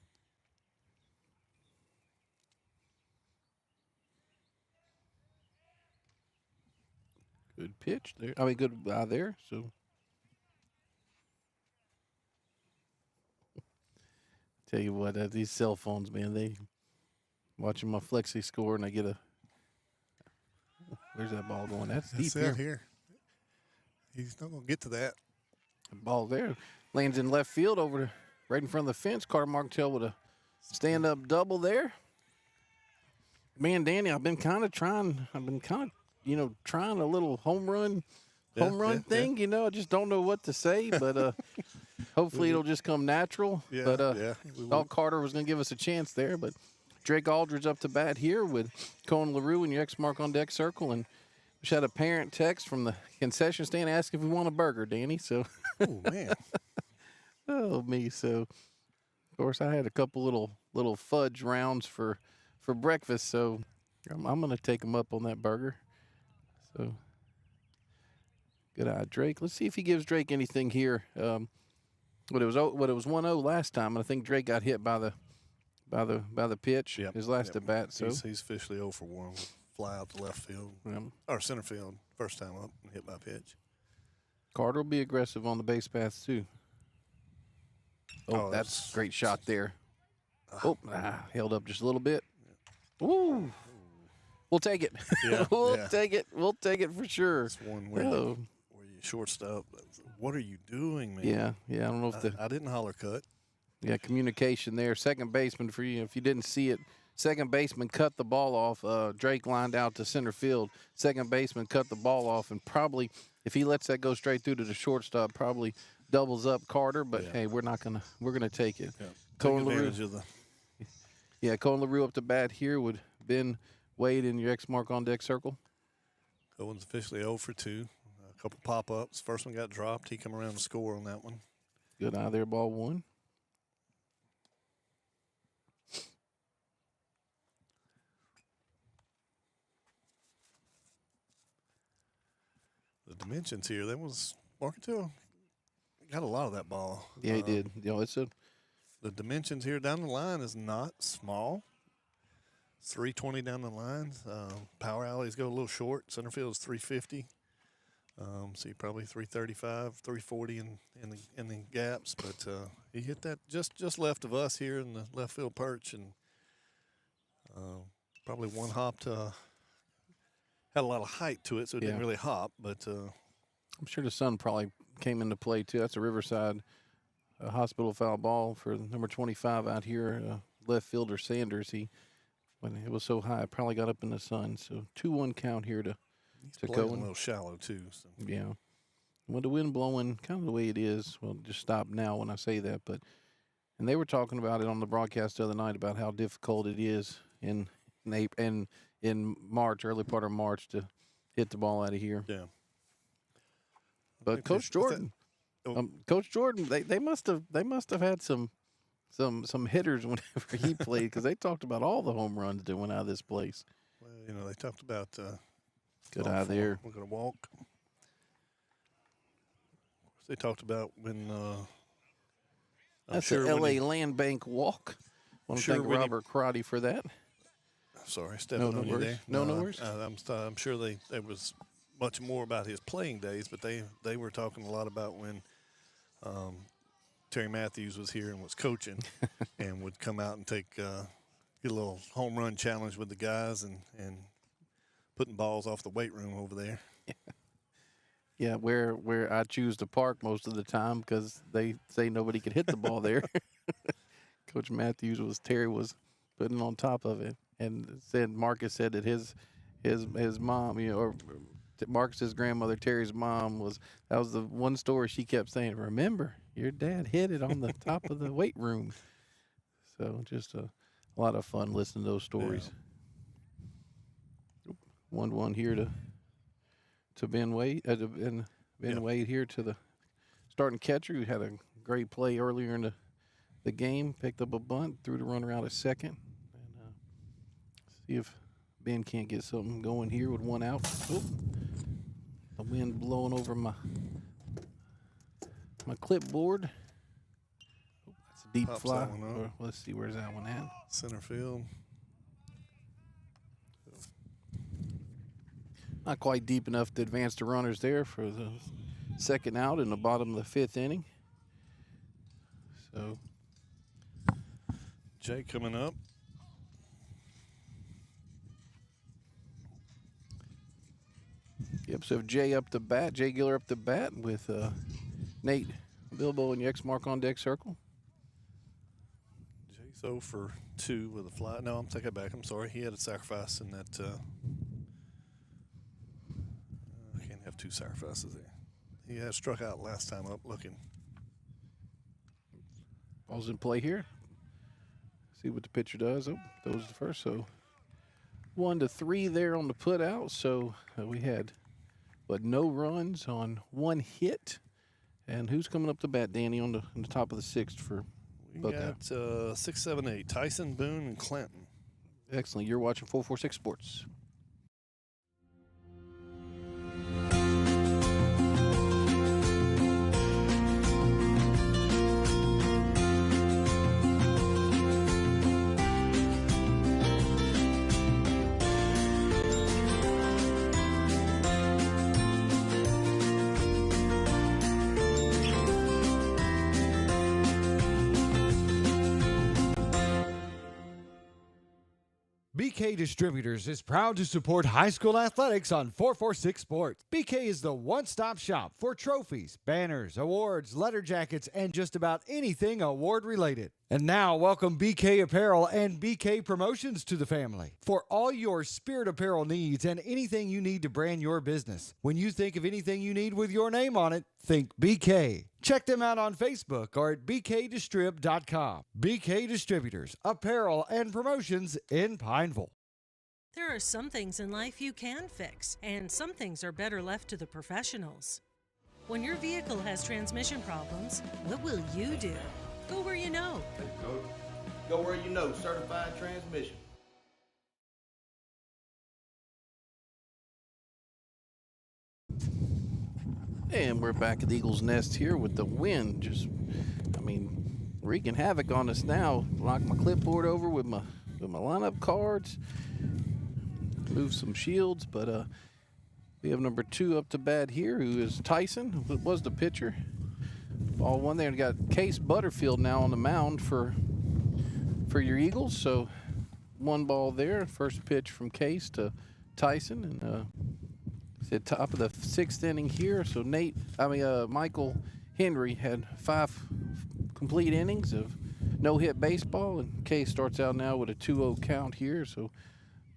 Good pitch there. I mean, good out there. So tell you what, these cell phones, man, they watching my flexi score and I get a. Where's that ball going? That's deep here. He's not going to get to that. Ball there. Lands in left field right in front of the fence. Carter Martell with a stand-up double there. Man, Danny, I've been kind of trying, trying a little home run thing. You know, I just don't know what to say, but hopefully it'll just come natural. Yeah, But thought Carter was going to give us a chance there, but Drake Aldridge up to bat here with Cohen LaRue in your X mark on deck circle, and we had a parent text from the concession stand asking if we want a burger, Danny. So, oh man, oh me. So, of course, I had a couple little fudge rounds for breakfast. So, I'm going to take him up on that burger. So, good eye, Drake. Let's see if he gives Drake anything here. It was 1-0 last time, and I think Drake got hit by the pitch. Yep. His last at bat. So he's officially 0 for 1. Fly out to left field or center field first time up and hit by pitch. Carter will be aggressive on the base paths too. Oh, that's a great shot there. Held up just a little bit. Woo! We'll take it. Yeah, we'll take it. We'll take it for sure. It's one where you shortstop. What are you doing, man? Yeah. I don't know if I didn't holler cut. Yeah, communication there. Second baseman for you. If you didn't see it, second baseman cut the ball off. Drake lined out to center field. Second baseman cut the ball off, and probably if he lets that go straight through to the shortstop, probably doubles up Carter. But hey, we're gonna take it. Yeah. Cohen Take advantage of the. Yeah, Cohen LaRue up to bat here with Ben Wade in your X mark on deck circle. Cohen's officially 0 for 2. A couple pop-ups. First one got dropped. He come around to score on that one. Good eye there, ball one. The dimensions here, that was Marketil got a lot of that ball. Yeah, he did. You know, the dimensions here down the line is not small. 320 down the line. Power alleys go a little short. Center field is 350. See probably 335, 340 in the gaps, but he hit that just left of us here in the left field perch, and probably one hop to. Had a lot of height to it, so it didn't really hop. But I'm sure the sun probably came into play too. That's a Riverside hospital foul ball for number 25 out here, left fielder Sanders. When it was so high, it probably got up in the sun. So 2-1 count here to Cohen. A little shallow too. So. Yeah. With the wind blowing kind of the way it is, well, just stop now when I say that. And they were talking about it on the broadcast the other night about how difficult it is in March, early part of March, to hit the ball out of here. Yeah. But Coach Jordan, they must have had some hitters whenever he played, because they talked about all the home runs that went out of this place. Well, they talked about good eye there. We're going to walk. They talked about when that's an L.A. Land Bank walk. I want to thank Robert Crotty for that. Sorry, stepping on you there. No worries. I'm sure there was much more about his playing days, but they were talking a lot about when Terry Mathews was here and was coaching and would come out and take get a little home run challenge with the guys and putting balls off the weight room over there. Yeah, where I choose to park most of the time because they say nobody could hit the ball there. Coach Mathews Terry was putting on top of it, and Marcus said that his mom, or Marcus's grandmother Terry's mom that was the one story she kept saying. Remember, your dad hit it on the top of the weight room. So just a lot of fun listening to those stories. Yeah. 1-1 here to Ben Wade. Ben Wade here to the starting catcher who had a great play earlier in the game. Picked up a bunt, threw the runner out at second. And see if Ben can't get something going here with one out. Oh, the wind blowing over my clipboard. Oh, that's a deep Pops fly. that one up. Let's see, where's that one at? Center field. Not quite deep enough to advance the runners there for the second out in the bottom of the fifth inning. So Jay coming up. Yep, so Jay Giller up the bat with Nate Bilbo and the X mark on deck circle. Jay's 0 for 2 with a fly. No, I'm taking it back. I'm sorry. He had a sacrifice in that. I can't have 2 sacrifices there. He had struck out last time up looking. Ball's in play here. See what the pitcher does. Oh, throws the first. So 1-3 there on the put out. So we had, no runs on 1 hit. And who's coming up to bat, Danny, on the top of the 6th for We Buckeye? got 6, 7, 8. Tyson, Boone, and Clinton. Excellent. You're watching 446 Sports. BK Distributors is proud to support high school athletics on 446 Sports. BK is the one-stop shop for trophies, banners, awards, letter jackets, and just about anything award-related. And now, welcome BK Apparel and BK Promotions to the family. For all your spirit apparel needs and anything you need to brand your business. When you think of anything you need with your name on it, think BK. Check them out on Facebook or at bkdistrib.com. BK Distributors, Apparel and Promotions in Pineville. There are some things in life you can fix, and some things are better left to the professionals. When your vehicle has transmission problems, what will you do? Go where you know. Go where you know. Certified Transmission. And we're back at the Eagles' Nest here with the wind wreaking havoc on us now. Lock my clipboard over with my lineup cards. Move some shields, but we have number 2 up to bat here, who is Tyson, who was the pitcher. Ball 1 there, and got Case Butterfield now on the mound for your Eagles. So 1 ball there. First pitch from Case to Tyson, and it's at top of the 6th inning here. So Michael Henry had 5 complete innings of no-hit baseball, and Case starts out now with a 2-0 count here. So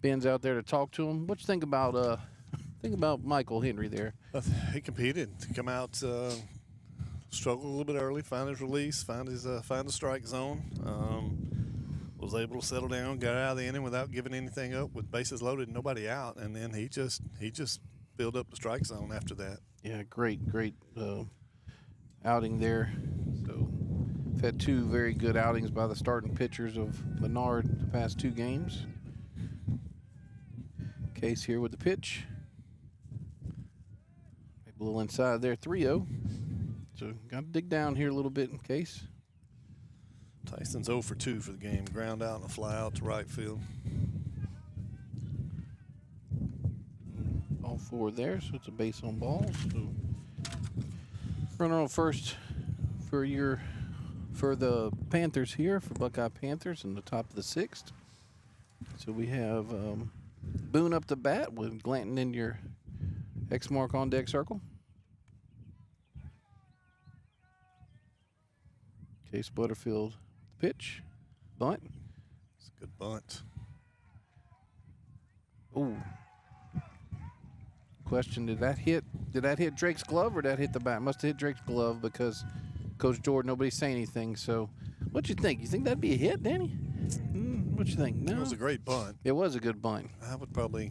Ben's out there to talk to him. What you think about Michael Henry there? He competed to come out. Struggled a little bit early, find his release, find the strike zone. Was able to settle down, got out of the inning without giving anything up, with bases loaded, nobody out, and then he just filled up the strike zone after that. Yeah, great outing there. So we've had 2 very good outings by the starting pitchers of Menard the past 2 games. Case here with the pitch. Maybe a little inside there, 3-0. So got to dig down here a little bit in Case. Tyson's 0 for 2 for the game. Ground out and a fly out to right field. All 4 there, so it's a base on balls. So runner on first for the Panthers here, for Buckeye Panthers in the top of the 6th. So we have Boone up to bat with Glanton in your X mark on deck circle. Case Butterfield pitch. Bunt. It's a good bunt. Ooh. Question, did that hit Drake's glove or did that hit the bat? Must have hit Drake's glove because Coach Jordan, nobody's saying anything. So what you think? You think that'd be a hit, Danny? What you think? No. It was a great bunt. It was a good bunt. I would probably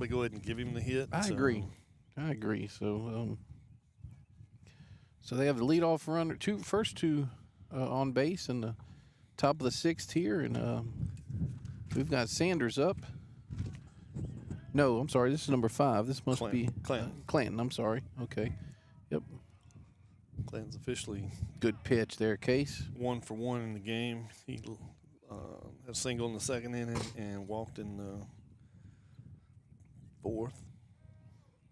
go ahead and give him the hit. I agree. So so they have the leadoff runner, first two on base in the top of the sixth here, and we've got Sanders up. No, I'm sorry. This is number 5. This must be Clanton. I'm sorry. Okay. Yep. Clanton's officially good pitch there, Case. 1 for 1 in the game. He had a single in the second inning and walked in the fourth.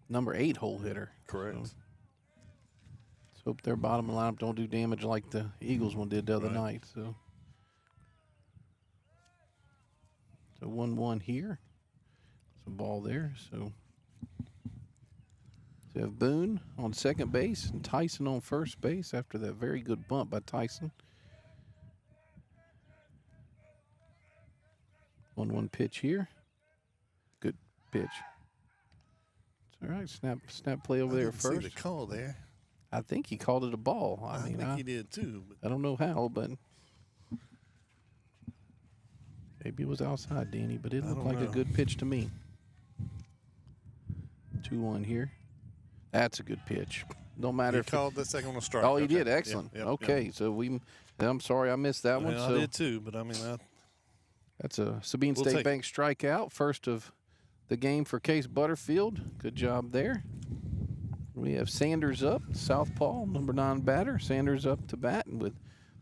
Number 8 hole hitter. Correct. So let's hope their bottom lineup don't do damage like the Eagles one did the other night. So 1-1 here. Some ball there. So we have Boone on second base and Tyson on first base after that very good bunt by Tyson. 1-1 pitch here. Good pitch. It's all right. Snap play over there first. See the call there. I think he called it a ball. I think he did too. I don't know how, but maybe it was outside, Danny, but it looked like a good pitch to me. 2-1 here. That's a good pitch. No matter if he called the second one a strike. Oh, he did. Excellent. Yep, okay, so I'm sorry I missed that one. I did too, but I mean that's a Sabine State Bank strikeout, first of the game for Case Butterfield. Good job there. We have Sanders up, southpaw, number 9 batter. Sanders up to bat with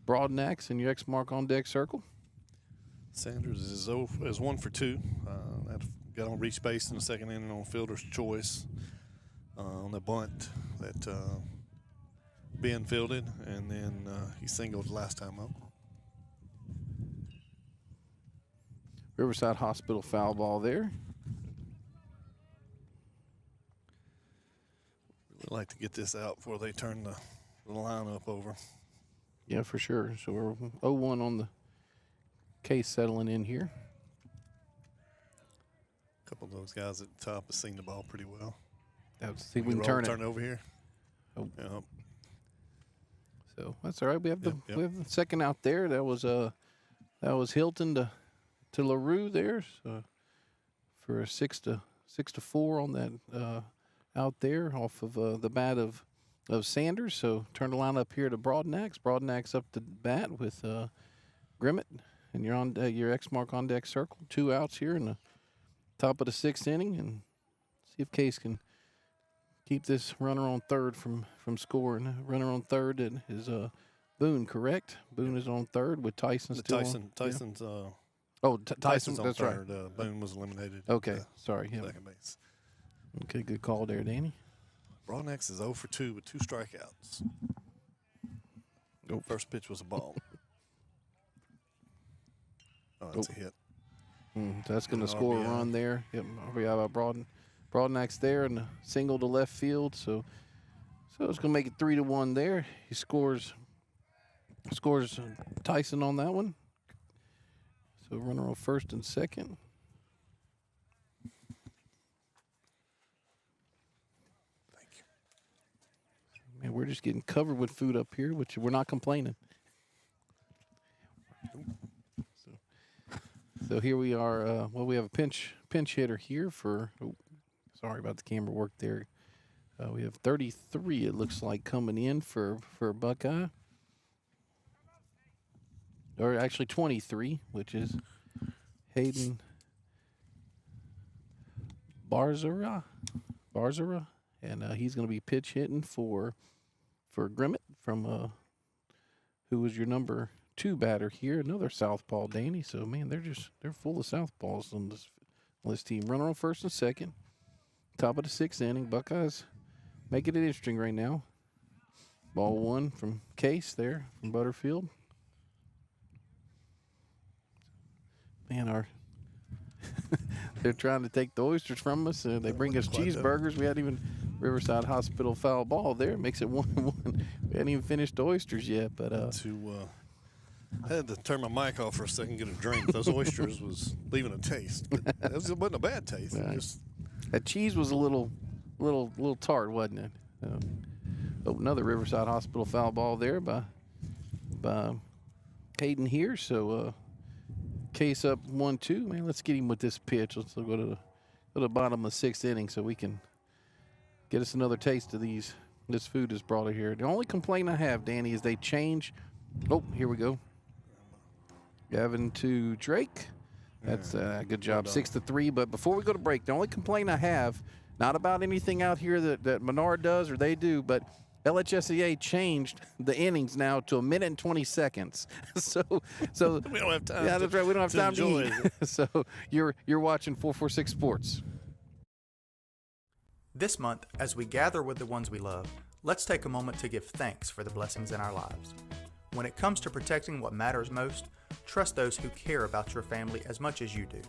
Broadnax in your X mark on deck circle. Sanders is 1 for 2. Got on reach base in the second inning on fielder's choice on the bunt that Ben fielded, and then he singled last time up. Riverside Hospital foul ball there. We'd like to get this out before they turn the lineup over. Yeah, for sure. So we're 0-1 on the Case settling in here. A couple of those guys at the top have seen the ball pretty well. See if we can turn it. Turn it over here. Oh. Yep. So that's all right. We have the second out there. That was Hilton to LaRue there. So for a 6-4 on that out there off of the bat of Sanders. So turn the line up here to Broadnax. Broadnax up to bat with Grimmett, and you're on your X mark on deck circle. 2 outs here in the top of the 6th inning, and see if Case can keep this runner on third from scoring. Runner on third is Boone, correct? Boone is on third with Tyson still on. Tyson's Tyson's on that's third. right. Boone was eliminated. Okay, sorry. Yeah. Second base. Okay, good call there, Danny. Broadnax is 0 for 2 with 2 strikeouts. First pitch was a ball. That's a hit. That's going to score a run there. Yep, RBI by Broadnax there, and a single to left field. So it's going to make it 3-1 there. He scores Tyson on that one. So runner on first and second. Thank you. Man, we're just getting covered with food up here, which we're not complaining. So here we are. We have a pinch hitter here for. Oh, sorry about the camera work there. We have 33. It looks like coming in for Buckeye, or actually 23, which is Hayden Barzara, and he's going to be pitch hitting for Grimmett from who was your number 2 batter here, another southpaw, Danny. So man, they're full of southpaws on this team. Runner on first and second, top of the 6th inning. Buckeyes making it interesting right now. Ball 1 from Case there from Butterfield. Man, our They're trying to take the oysters from us. They bring us cheeseburgers. We hadn't even Riverside Hospital foul ball there. Makes it 1-1. We hadn't even finished the oysters yet. But I had to turn my mic off for a second and get a drink. Those oysters was leaving a taste. It wasn't a bad taste. Right. Just, that cheese was a little tart, wasn't it? Another Riverside Hospital foul ball there by Hayden here. So Case up 1-2. Man, let's get him with this pitch. Let's go to the bottom of the 6th inning so we can get us another taste of this food that's brought it here. The only complaint I have, Danny, is they change. Oh, here we go. Gavin to Drake. That's a good job. 6-3. But before we go to break, the only complaint I have, not about anything out here that Menard does or they do, but LHSAA changed the innings now to 1 minute and 20 seconds. so we don't have time. Yeah, that's right. We don't have time to eat. it. So you're watching 446 Sports. This month, as we gather with the ones we love, let's take a moment to give thanks for the blessings in our lives. When it comes to protecting what matters most, trust those who care about your family as much as you do.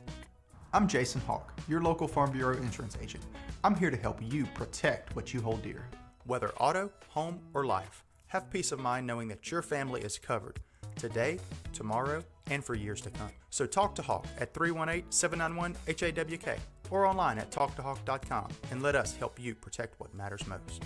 I'm Jason Hawk, your local Farm Bureau insurance agent. I'm here to help you protect what you hold dear. Whether auto, home, or life, have peace of mind knowing that your family is covered today, tomorrow, and for years to come. So talk to Hawk at 318-791-HAWK or online at talktohawk.com and let us help you protect what matters most.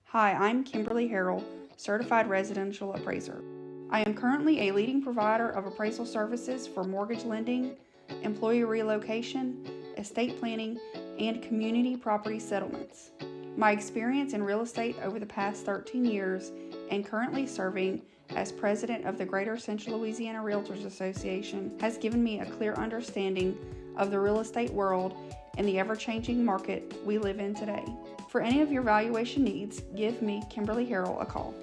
Hi, I'm Kimberly Harrell, Certified Residential Appraiser. I am currently a leading provider of appraisal services for mortgage lending, employee relocation, estate planning, and community property settlements. My experience in real estate over the past 13 years and currently serving as president of the Greater Central Louisiana Realtors Association has given me a clear understanding of the real estate world and the ever-changing market we live in today. For any of your valuation needs, give me, Kimberly Harrell, a call.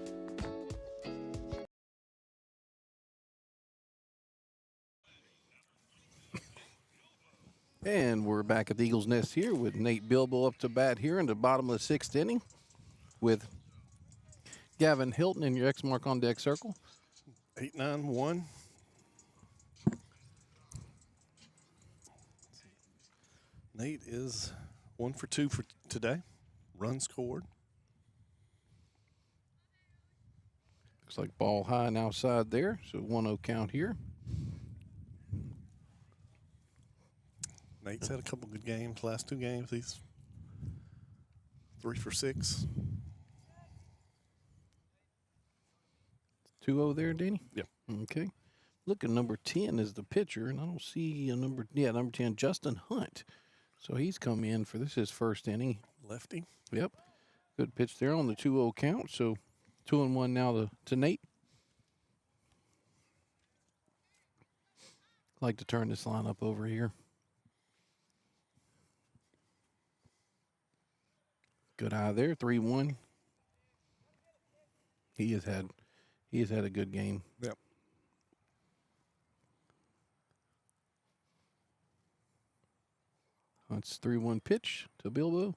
And we're back at the Eagles Nest here with Nate Bilbo up to bat here in the bottom of the 6th inning with Gavin Hilton in your X mark on deck circle. 8-9-1. Nate is 1 for 2 for today. Run scored. Looks like ball high and outside there, so 1-0 count here. Nate's had a couple good games. Last 2 games, he's 3 for 6. 2-0 there, Danny? Yep. Okay. Look at number 10 is the pitcher, and I don't see a number 10, Justin Hunt. So he's come in for his first inning. Lefty. Yep. Good pitch there on the 2-0 count. So 2-1 now to Nate. Like to turn this lineup over here. Good eye there, 3-1. He has had a good game. Yep. Hunt's 3-1 pitch to Bilbo.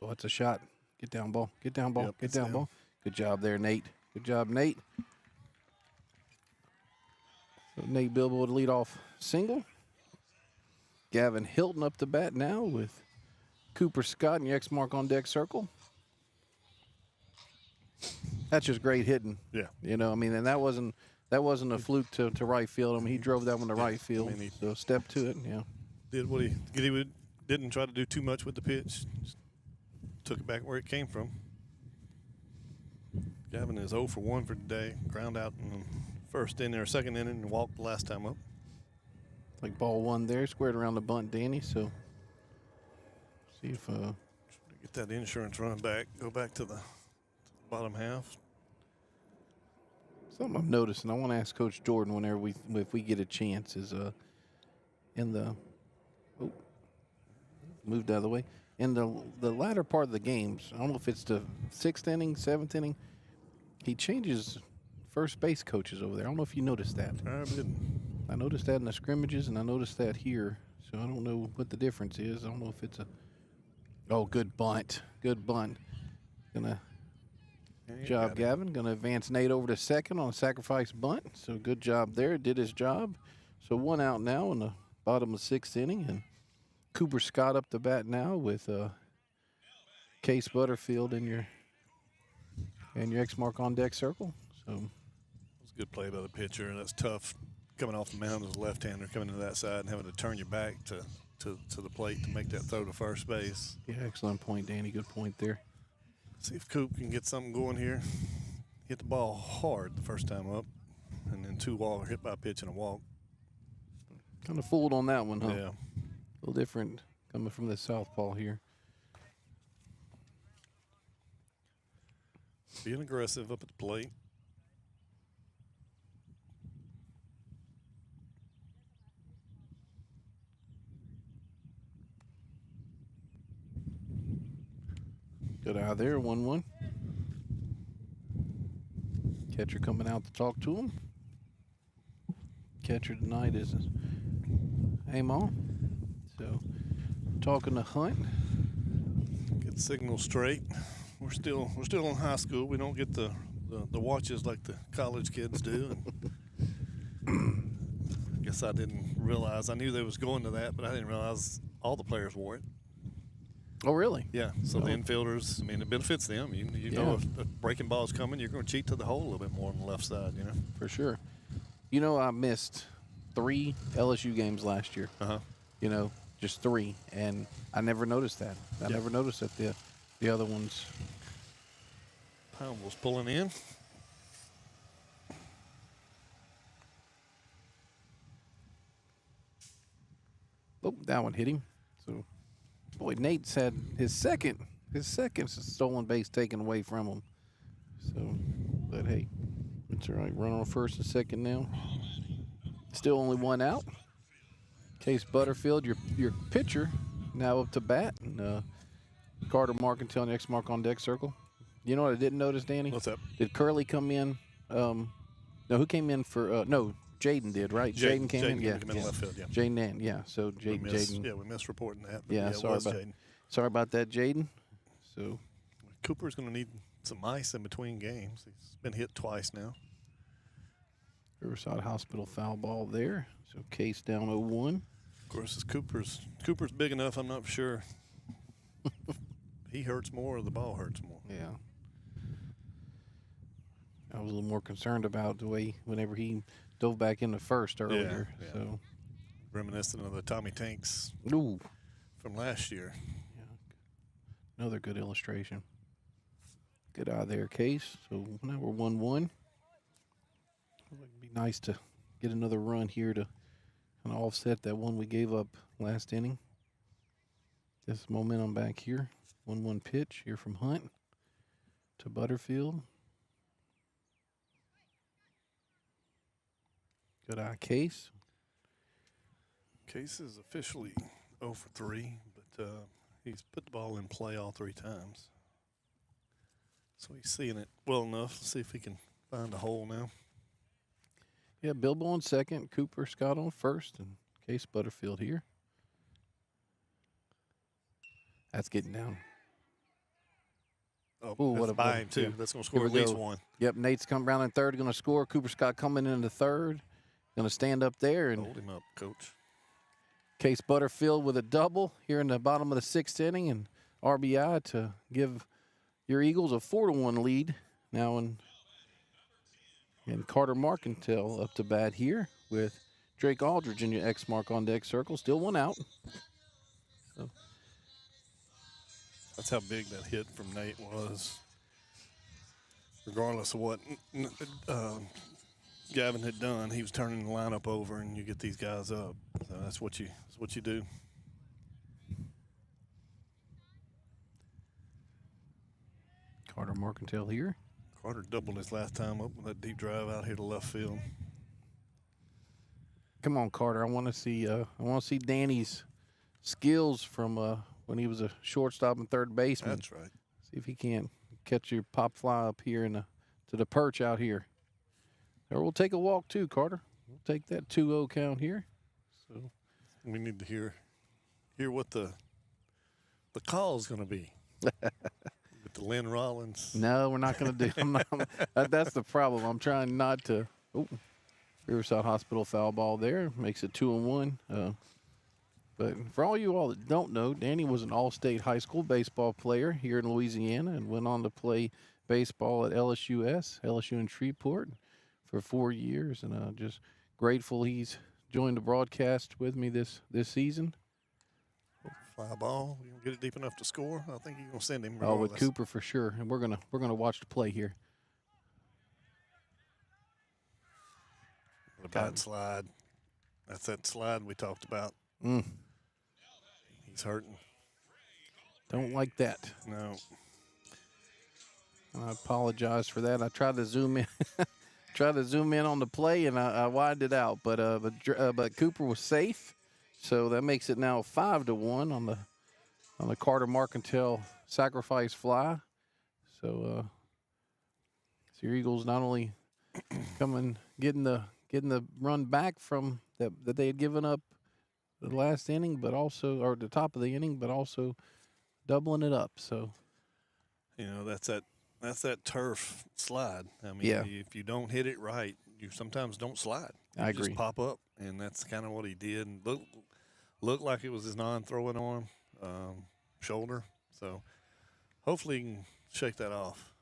Oh, it's a shot. Get down, ball. Get down, ball. Yep, Get down, ball. Good job there, Nate. Good job, Nate. So Nate Bilbo to lead off single. Gavin Hilton up to bat now with Cooper Scott in your X mark on deck circle. That's just great hitting. Yeah. You know, I mean, and that wasn't a fluke to right field. I mean, he drove that one to right field. I mean, So step to it, yeah. Did what he didn't try to do too much with the pitch. Just took it back where it came from. Gavin is 0 for 1 for today. Ground out in the first inning or second inning and walked the last time up. Like ball 1 there, squared around the bunt, Danny. So see if get that insurance running back. Go back to the bottom half. something I've noticed, and I want to ask Coach Jordan whenever if we get a chance, is in the moved out of the way. In the latter part of the games, I don't know if it's the 6th inning, 7th inning, he changes first base coaches over there. I don't know if you noticed that. I didn't. I noticed that in the scrimmages, and I noticed that here. So I don't know what the difference is. I don't know if it's good bunt. Good bunt. Good job, Gavin. Going to advance Nate over to second on a sacrifice bunt. So good job there. Did his job. So 1 out now in the bottom of the 6th inning. And Cooper Scott up to bat now with Case Butterfield in your X mark on deck circle. So it was a good play by the pitcher. That's tough coming off the mound as a left-hander coming to that side and having to turn your back to the plate to make that throw to first base. Yeah, excellent point, Danny. Good point there. See if Coop can get something going here. Hit the ball hard the first time up, and then 2 walks, hit by a pitch and a walk. Kind of fooled on that one, huh? Yeah. A little different coming from the southpaw here. Being aggressive up at the plate. Good eye there, 1-1. Catcher coming out to talk to him. Catcher tonight is Amon. So talking to Hunt. Get signal straight. We're still in high school. We don't get the watches like the college kids do. And I guess I didn't realize. I knew they was going to that, but I didn't realize all the players wore it. Oh, really? Yeah. So the infielders, I mean, it benefits them. You know, if a breaking ball is coming, you're going to cheat to the hole a little bit more on the left side. You know. For sure. You know, I missed 3 LSU games last year. You know, just 3, and I never noticed that. I never noticed that the other ones. Pound was pulling in. Oh, that one hit him. So, boy, Nate's had his second stolen base taken away from him. So, but hey, it's all right. Run on first and second now. Still only 1 out. Case Butterfield, your pitcher, now up to bat. And Carter Marcantel, next mark on deck circle. You know what I didn't notice, Danny? What's up? Did Curley come in? No, who came in for? No, Jaden did, right? Jaden came in. Yeah, left field, yeah. Jaden, yeah. So Jaden. Yeah, we missed reporting that. Yeah, sorry about that, Jaden. So Cooper's going to need some ice in between games. He's been hit twice now. Riverside Hospital foul ball there. So Case down 0-1. Of course, it's Cooper's big enough. I'm not sure. He hurts more or the ball hurts more. Yeah. I was a little more concerned about the way whenever he dove back into first earlier. Yeah. So Reminiscent of the Tommy Tanks from last year. Yeah. Another good illustration. Good eye there, Case. So now we're 1-1. It'd be nice to get another run here to kind of offset that one we gave up last inning. This momentum back here. 1-1 pitch here from Hunt to Butterfield. Good eye, Case. Case is officially 0 for 3, but he's put the ball in play all 3 times. So he's seeing it well enough. See if he can find a hole now. Yeah, Bilbo on second, Cooper Scott on first, and Case Butterfield here. That's getting down. Oh, ooh, that's what a by play. him too. Yeah. That's going to score at least 1. Yep, Nate's come around in third, going to score. Cooper Scott coming into third, going to stand up there and hold him up, Coach. Case Butterfield with a double here in the bottom of the 6th inning and RBI to give your Eagles a 4-1 lead now. And Carter Marcantel up to bat here with Drake Aldridge in your X mark on deck circle. Still 1 out. So that's how big that hit from Nate was. Regardless of what Gavin had done, he was turning the lineup over, and you get these guys up. So that's what you do. Carter Marcantel here. Carter doubled his last time up with that deep drive out here to left field. Come on, Carter. I want to see Danny's skills from when he was a shortstop and third baseman. That's right. See if he can't catch your pop fly up here to the perch out here. Or we'll take a walk too, Carter. We'll take that 2-0 count here. So we need to hear what the call is going to be. With the Lynn Rollins. No, we're not going to do. That's the problem. I'm trying not to. Oh, Riverside Hospital foul ball there makes it 2-1. But for all you all that don't know, Danny was an all-state high school baseball player here in Louisiana and went on to play baseball at LSU in Shreveport for 4 years. And just grateful he's joined the broadcast with me this season. Fly ball. You gonna get it deep enough to score? I think you're gonna send him. Oh, with regardless. Cooper for sure. And we're gonna watch the play here. A bad slide. That's that slide we talked about. He's hurting. Don't like that. No. I apologize for that. I tried to zoom in, on the play, and I widened it out. But Cooper was safe, so that makes it now 5-1 on the Carter Marcantel sacrifice fly. So your Eagles not only getting the run back from that they had given up the last inning, but also, or the top of the inning, but also doubling it up. So, that's that turf slide. I mean, yeah. If you don't hit it right, you sometimes don't slide. I agree. Just pop up, and that's kind of what he did. And looked like it was his non-throwing arm, shoulder. So hopefully he can shake that off.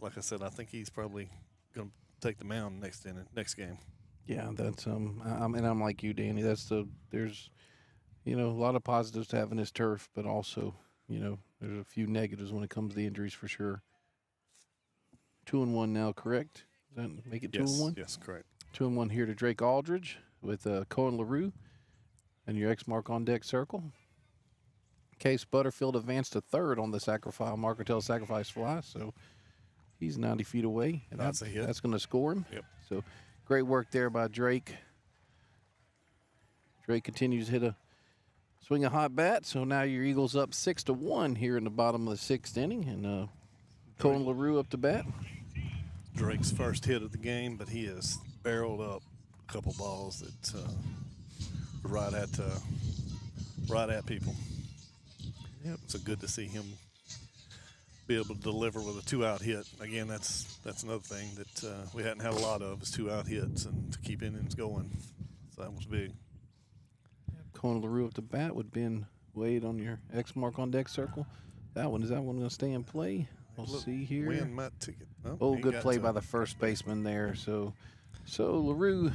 Like I said, I think he's probably going to take the mound next game. Yeah, that's I'm like you, Danny. There's a lot of positives to having this turf, but also there's a few negatives when it comes to the injuries for sure. 2-1 now, correct? Does that make it 2-1? Yes, correct. 2-1 here to Drake Aldridge with Cohen LaRue and your X mark on deck circle. Case Butterfield advanced to third on the Marcantel sacrifice fly, so he's 90 feet away. And that's a hit. That's going to score him. Yep. So great work there by Drake. Drake continues to swing a hot bat. So now your Eagles up 6-1 here in the bottom of the sixth inning. And Cohen LaRue up to bat. Drake's first hit of the game, but he has barreled up a couple balls that right at people. Yep. So good to see him be able to deliver with a 2-out hit. Again, that's another thing that we hadn't had a lot of, is 2-out hits and to keep innings going. So that was big. Cohen LaRue up to bat with Ben Wade on your X mark on deck circle. Is that one going to stay in play? We'll see here. Win might take it. Oh, good play by the first baseman there. So LaRue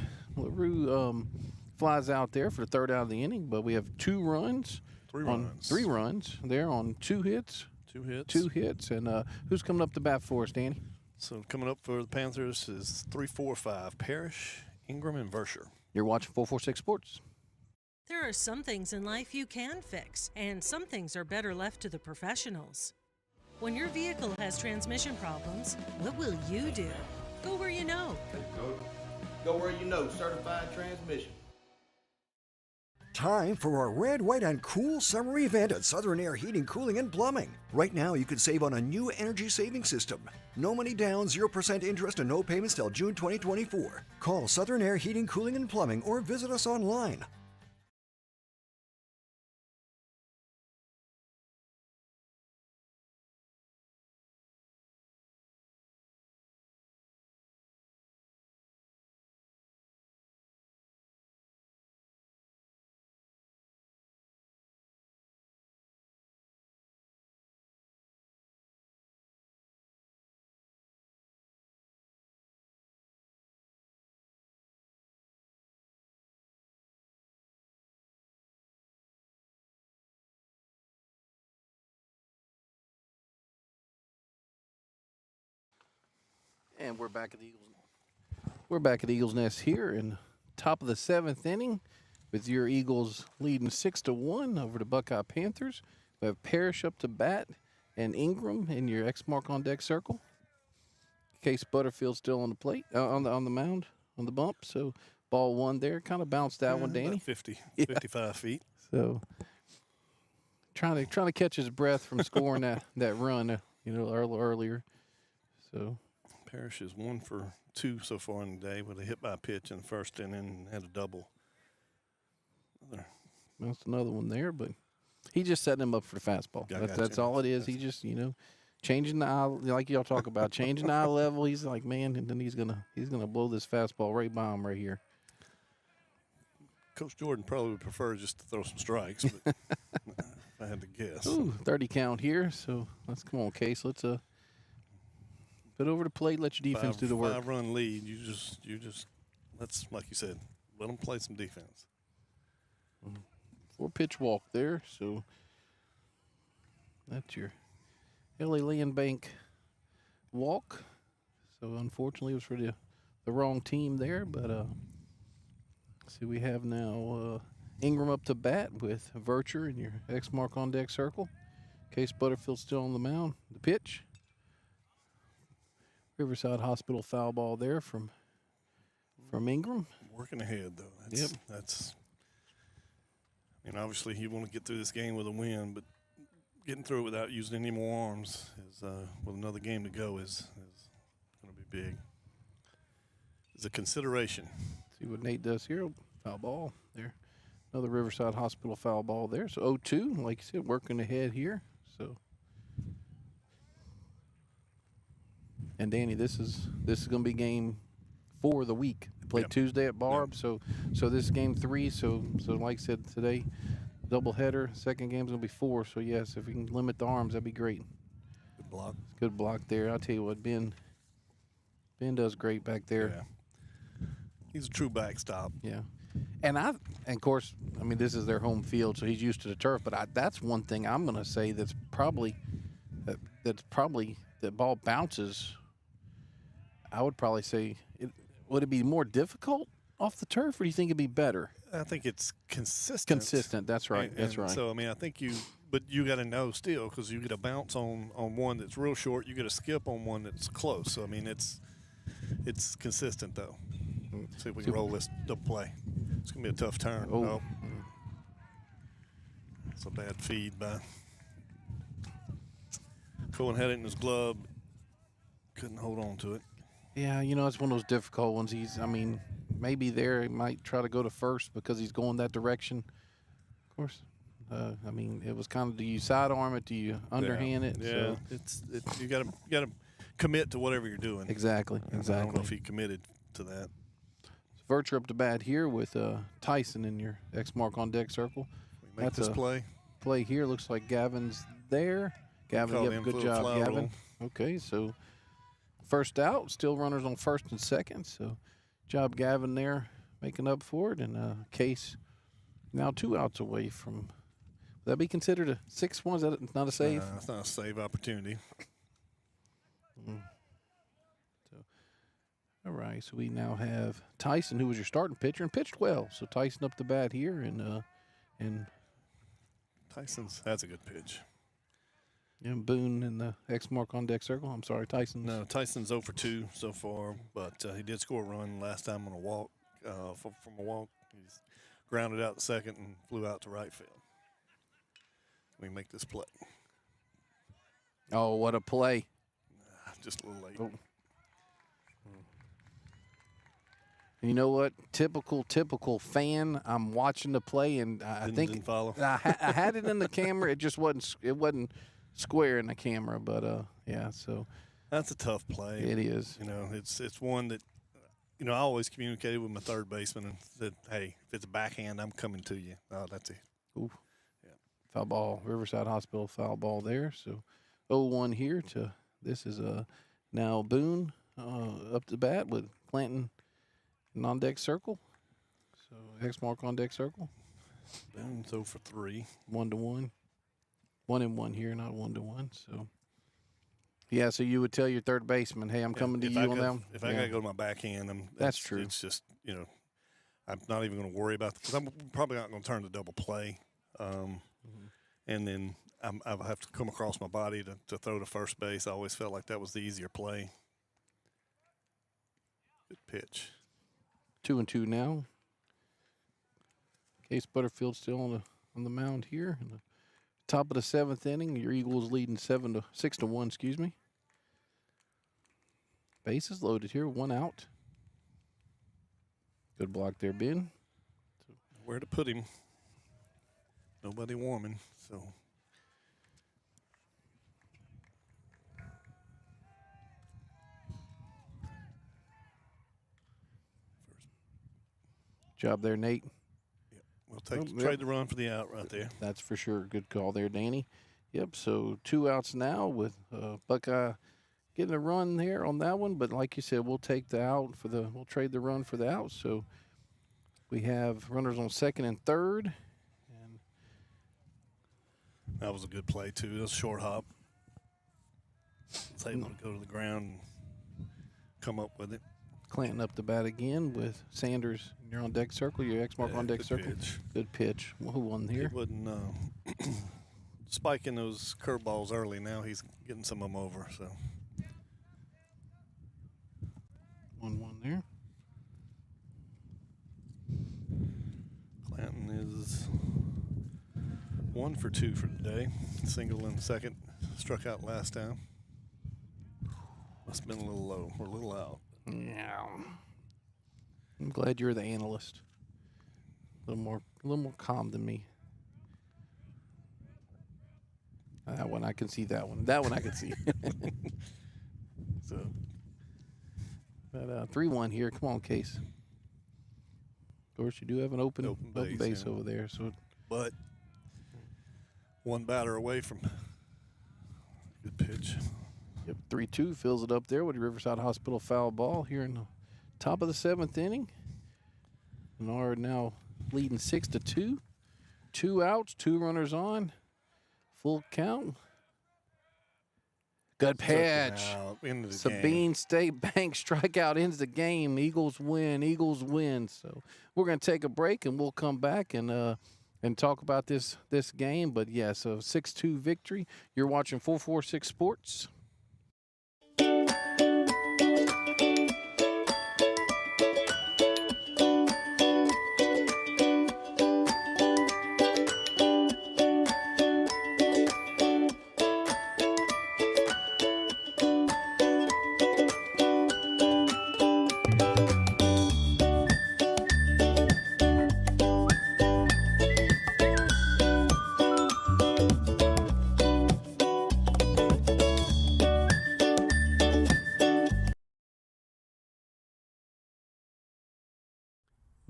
flies out there for the third out of the inning, but we have three runs there on two hits. And who's coming up to bat for us, Danny? So coming up for the Panthers is 3-4-5, Parrish, Ingram, and Verscher. You're watching 446 Sports. There are some things in life you can fix, and some things are better left to the professionals. When your vehicle has transmission problems, what will you do? Go where you know. Go where you know. Certified Transmission. Time for our red, white, and cool summer event at Southern Air Heating, Cooling, and Plumbing. Right now, you can save on a new energy saving system. No money down, 0% interest, and no payments till June 2024. Call Southern Air Heating, Cooling, and Plumbing or visit us online. And we're back at the Eagles. We're back at Eagles Nest here in top of the seventh inning with your Eagles leading 6-1 over the Buckeye Panthers. We have Parrish up to bat and Ingram in your X mark on deck circle. Case Butterfield still on the plate, on the mound, on the bump. So ball one there, kind of bounced that one, Danny. 55 feet. So trying to catch his breath from scoring that run, earlier. So. Parrish is 1 for 2 so far in the day with a hit by pitch in the first inning and had a double. That's another one there, but he just setting him up for the fastball. That's all it is. He just, changing the eye, like y'all talk about, changing the eye level. He's like, man, and then he's gonna blow this fastball right by him right here. Coach Jordan probably would prefer just to throw some strikes, but if I had to guess. Ooh, 30 count here. So let's come on, Case. Let's put over the plate. Let your defense do the work. 5-run lead. You just let's, like you said, let them play some defense. 4-pitch walk there. So that's your LA Land Bank walk. So unfortunately, it was for the wrong team there. But see, we have now Ingram up to bat with Vercher in your X mark on deck circle. Case Butterfield still on the mound. The pitch. Riverside Hospital foul ball there from Ingram. Working ahead though. Yep. That's. I mean, obviously you want to get through this game with a win, but getting through it without using any more arms is with another game to go is going to be big. It's a consideration. See what Nate does here. Foul ball there. Another Riverside Hospital foul ball there. So 0-2, like you said, working ahead here. So, and Danny, this is going to be game 4 of the week. They play Tuesday at Barb. Yep. So this is game 3. So like I said today, doubleheader. Second game's going to be 4. So yes, if we can limit the arms, that'd be great. Good block. Good block there. I'll tell you what, Ben does great back there. Yeah. He's a true backstop. Yeah. And of course, I mean, this is their home field, so he's used to the turf. But that's one thing I'm going to say that's probably the ball bounces. I would probably say, would it be more difficult off the turf, or do you think it'd be better? I think it's consistent. Consistent. That's right. That's right. So I mean, I think but you got to know still, because you get a bounce on one that's real short, you get a skip on one that's close. So I mean, it's consistent though. See if we can roll this double play. It's going to be a tough turn. Oh. No. It's a bad feed by Cohen. Had it in his glove. Couldn't hold on to it. Yeah, it's one of those difficult ones. Maybe he might try to go to first because he's going that direction. Of course. It was kind of, do you sidearm it? Do you underhand it? Yeah, So. you got to commit to whatever you're doing. Exactly. I don't know if he committed to that. Vercher up to bat here with Tyson in your X mark on deck circle. We make this play. Play here. Looks like Gavin's there. Gavin, yep, good job, Gavin. Roll. Okay, so first out. Still runners on first and second. So job, Gavin there, making up for it. And Case now 2 outs away from. Would that be considered a 6-1? Is that not a save? It's not a save opportunity. All right, so we now have Tyson, who was your starting pitcher and pitched well. So Tyson up the bat here, and that's a good pitch. And Boone in the X mark on deck circle. I'm sorry, Tyson. No, Tyson's 0 for 2 so far, but he did score a run last time on a walk. From a walk, he's grounded out the second and flew out to right field. We make this play. Oh, what a play! Just a little late. Oh. You know what? Typical fan. I'm watching the play, and I think didn't follow. I had it in the camera. It just wasn't square in the camera. But yeah. So that's a tough play. It is. It's one that I always communicated with my third baseman and said, "Hey, if it's a backhand, I'm coming to you." Oh, that's it. Ooh. Yeah. Foul ball. Riverside Hospital foul ball there. So 0-1 here to this is now Boone up to bat with Clanton. On deck circle. So X mark on deck circle. Boone's 0 for 3. 1-1. 1-1 here, not 1-1. So yeah, so you would tell your third baseman, hey, I'm coming to you on that one. If I gotta go to my backhand, that's true. It's just I'm not even going to worry about it because I'm probably not going to turn to double play, and then I'll have to come across my body to throw to first base. I always felt like that was the easier play. Good pitch. 2-2 now. Case Butterfield still on the mound here. In the top of the 7th inning, your Eagles leading 6-1. Excuse me. Bases loaded here. 1 out. Good block there, Ben. Where to put him? Nobody warming. So Job there, Nate. We'll trade the run for the out right there. That's for sure. Good call there, Danny. Yep, so 2 outs now with Buckeye getting a run there on that one. But like you said, we'll take the out we'll trade the run for the out. So we have runners on second and third. And that was a good play, too. It was a short hop. It's able to go to the ground and come up with it. Clanton up the bat again with Sanders. You're on deck circle. Your X mark on deck circle. Good pitch. Who won here? He wasn't spiking those curveballs early. Now he's getting some of them over. So 1-1 there. Clanton is 1 for 2 for today. Single in second. Struck out last time. Must have been a little low. We're a little out. Yeah. I'm glad you're the analyst. A little more calm than me. That one I can see. That one I can see. So, but 3-1 here. Come on, Case. Of course, you do have an open base over there. So, but one batter away from good pitch. Yep, 3-2 fills it up there with the Riverside Hospital foul ball here in the top of the 7th inning. Menard now leading 6-2. 2 outs, 2 runners on. Full count. Good pitch. Sabine State Bank strikeout ends the game. Eagles win. So we're going to take a break and we'll come back and talk about this game. But yeah, so 6-2 victory. You're watching 446 Sports.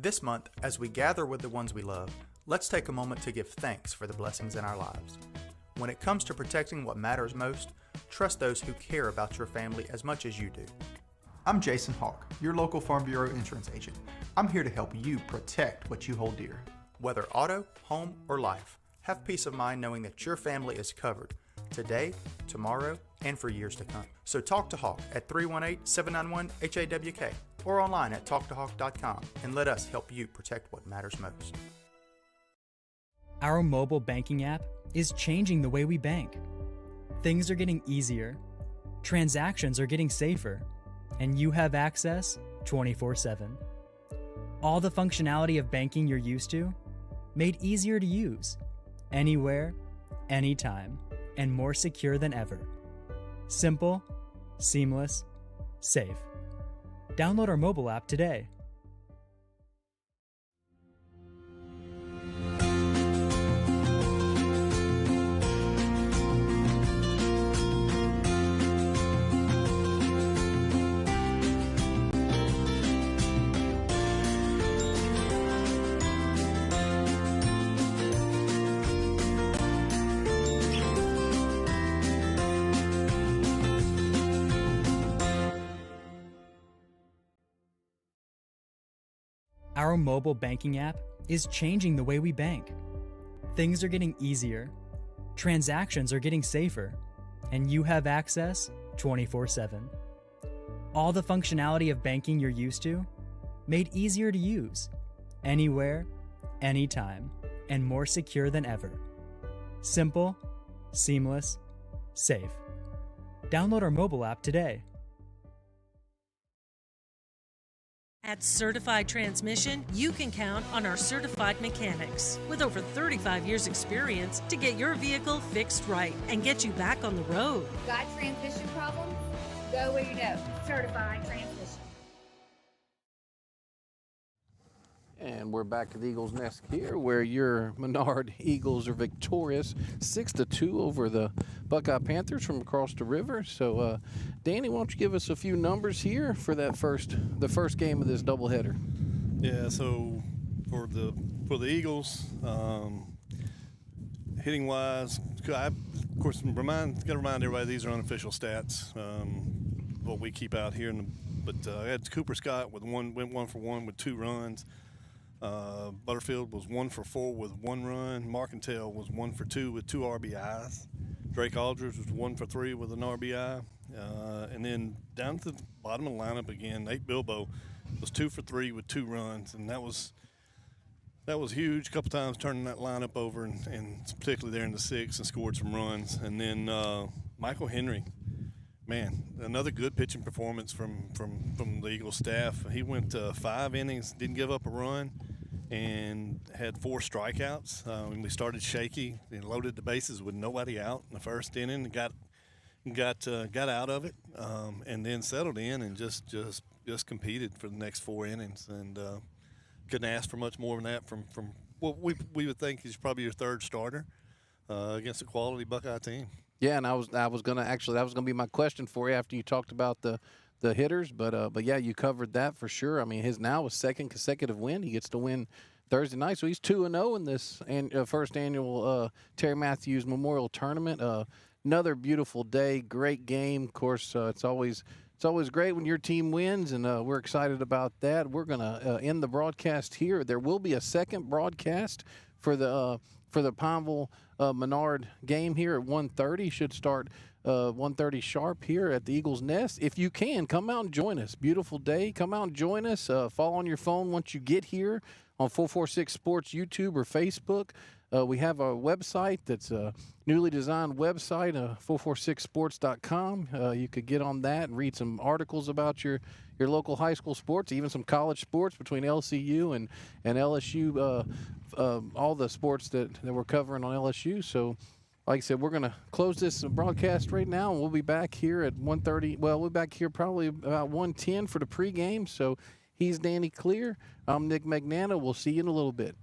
This month, as we gather with the ones we love, let's take a moment to give thanks for the blessings in our lives. When it comes to protecting what matters most, trust those who care about your family as much as you do. I'm Jason Hawk, your local Farm Bureau insurance agent. I'm here to help you protect what you hold dear. Whether auto, home, or life, have peace of mind knowing that your family is covered today, tomorrow, and for years to come. So talk to Hawk at 318-791-HAWK or online at talktohawk.com and let us help you protect what matters most. Our mobile banking app is changing the way we bank. Things are getting easier, transactions are getting safer, and you have access 24/7. All the functionality of banking you're used to, made easier to use, anywhere, anytime, and more secure than ever. Simple, seamless, safe. Download our mobile app today. Our mobile banking app is changing the way we bank. Things are getting easier, transactions are getting safer, and you have access 24/7. All the functionality of banking you're used to, made easier to use, anywhere, anytime, and more secure than ever. Simple, seamless, safe. Download our mobile app today. At Certified Transmission, you can count on our certified mechanics with over 35 years experience to get your vehicle fixed right and get you back on the road. Got transmission problems? Go where you know. Certified Transmission. And we're back at the Eagles Nest here, where your Menard Eagles are victorious 6-2 over the Buckeye Panthers from across the river. So, Danny, why don't you give us a few numbers here for that the first game of this doubleheader? Yeah, so for the Eagles, hitting wise, of course, got to remind everybody these are unofficial stats. What we keep out here, but I had Cooper Scott went 1 for 1 with 2 runs. Butterfield was 1 for 4 with 1 run. Markentale was 1 for 2 with 2 RBIs. Drake Aldridge was 1 for 3 with an RBI. And then down to the bottom of the lineup again, Nate Bilbo was 2 for 3 with 2 runs, and that was huge. A couple times turning that lineup over, and particularly there in the 6th, and scored some runs. And then Michael Henry, man, another good pitching performance from the Eagles staff. He went 5 innings, didn't give up a run, and had 4 strikeouts. When we started shaky, he loaded the bases with nobody out in the first inning, and got out of it, and then settled in and just competed for the next 4 innings, and couldn't ask for much more than that from what we would think is probably your 3rd starter against a quality Buckeye team. Yeah, and that was gonna be my question for you after you talked about the hitters, but yeah, you covered that for sure. I mean, his now is 2nd consecutive win. He gets to win Thursday night, so he's 2-0 in this first annual Terry Mathews Memorial Tournament. Another beautiful day, great game. Of course, it's always great when your team wins, and we're excited about that. We're gonna end the broadcast here. There will be a second broadcast for the Pineville Menard game here at 1:30. Should start 1:30 sharp here at the Eagles Nest. If you can, come out and join us. Beautiful day. Come out and join us. Follow on your phone once you get here on 446 Sports YouTube or Facebook. We have a website that's a newly designed website, 446sports.com. You could get on that and read some articles about your local high school sports, even some college sports between LCU and LSU, all the sports that we're covering on LSU. So, like I said, we're going to close this broadcast right now, and we'll be back here at 1:30. Well, we'll be back here probably about 1:10 for the pregame. So he's Danny Clear. I'm Nick Magnano. We'll see you in a little bit.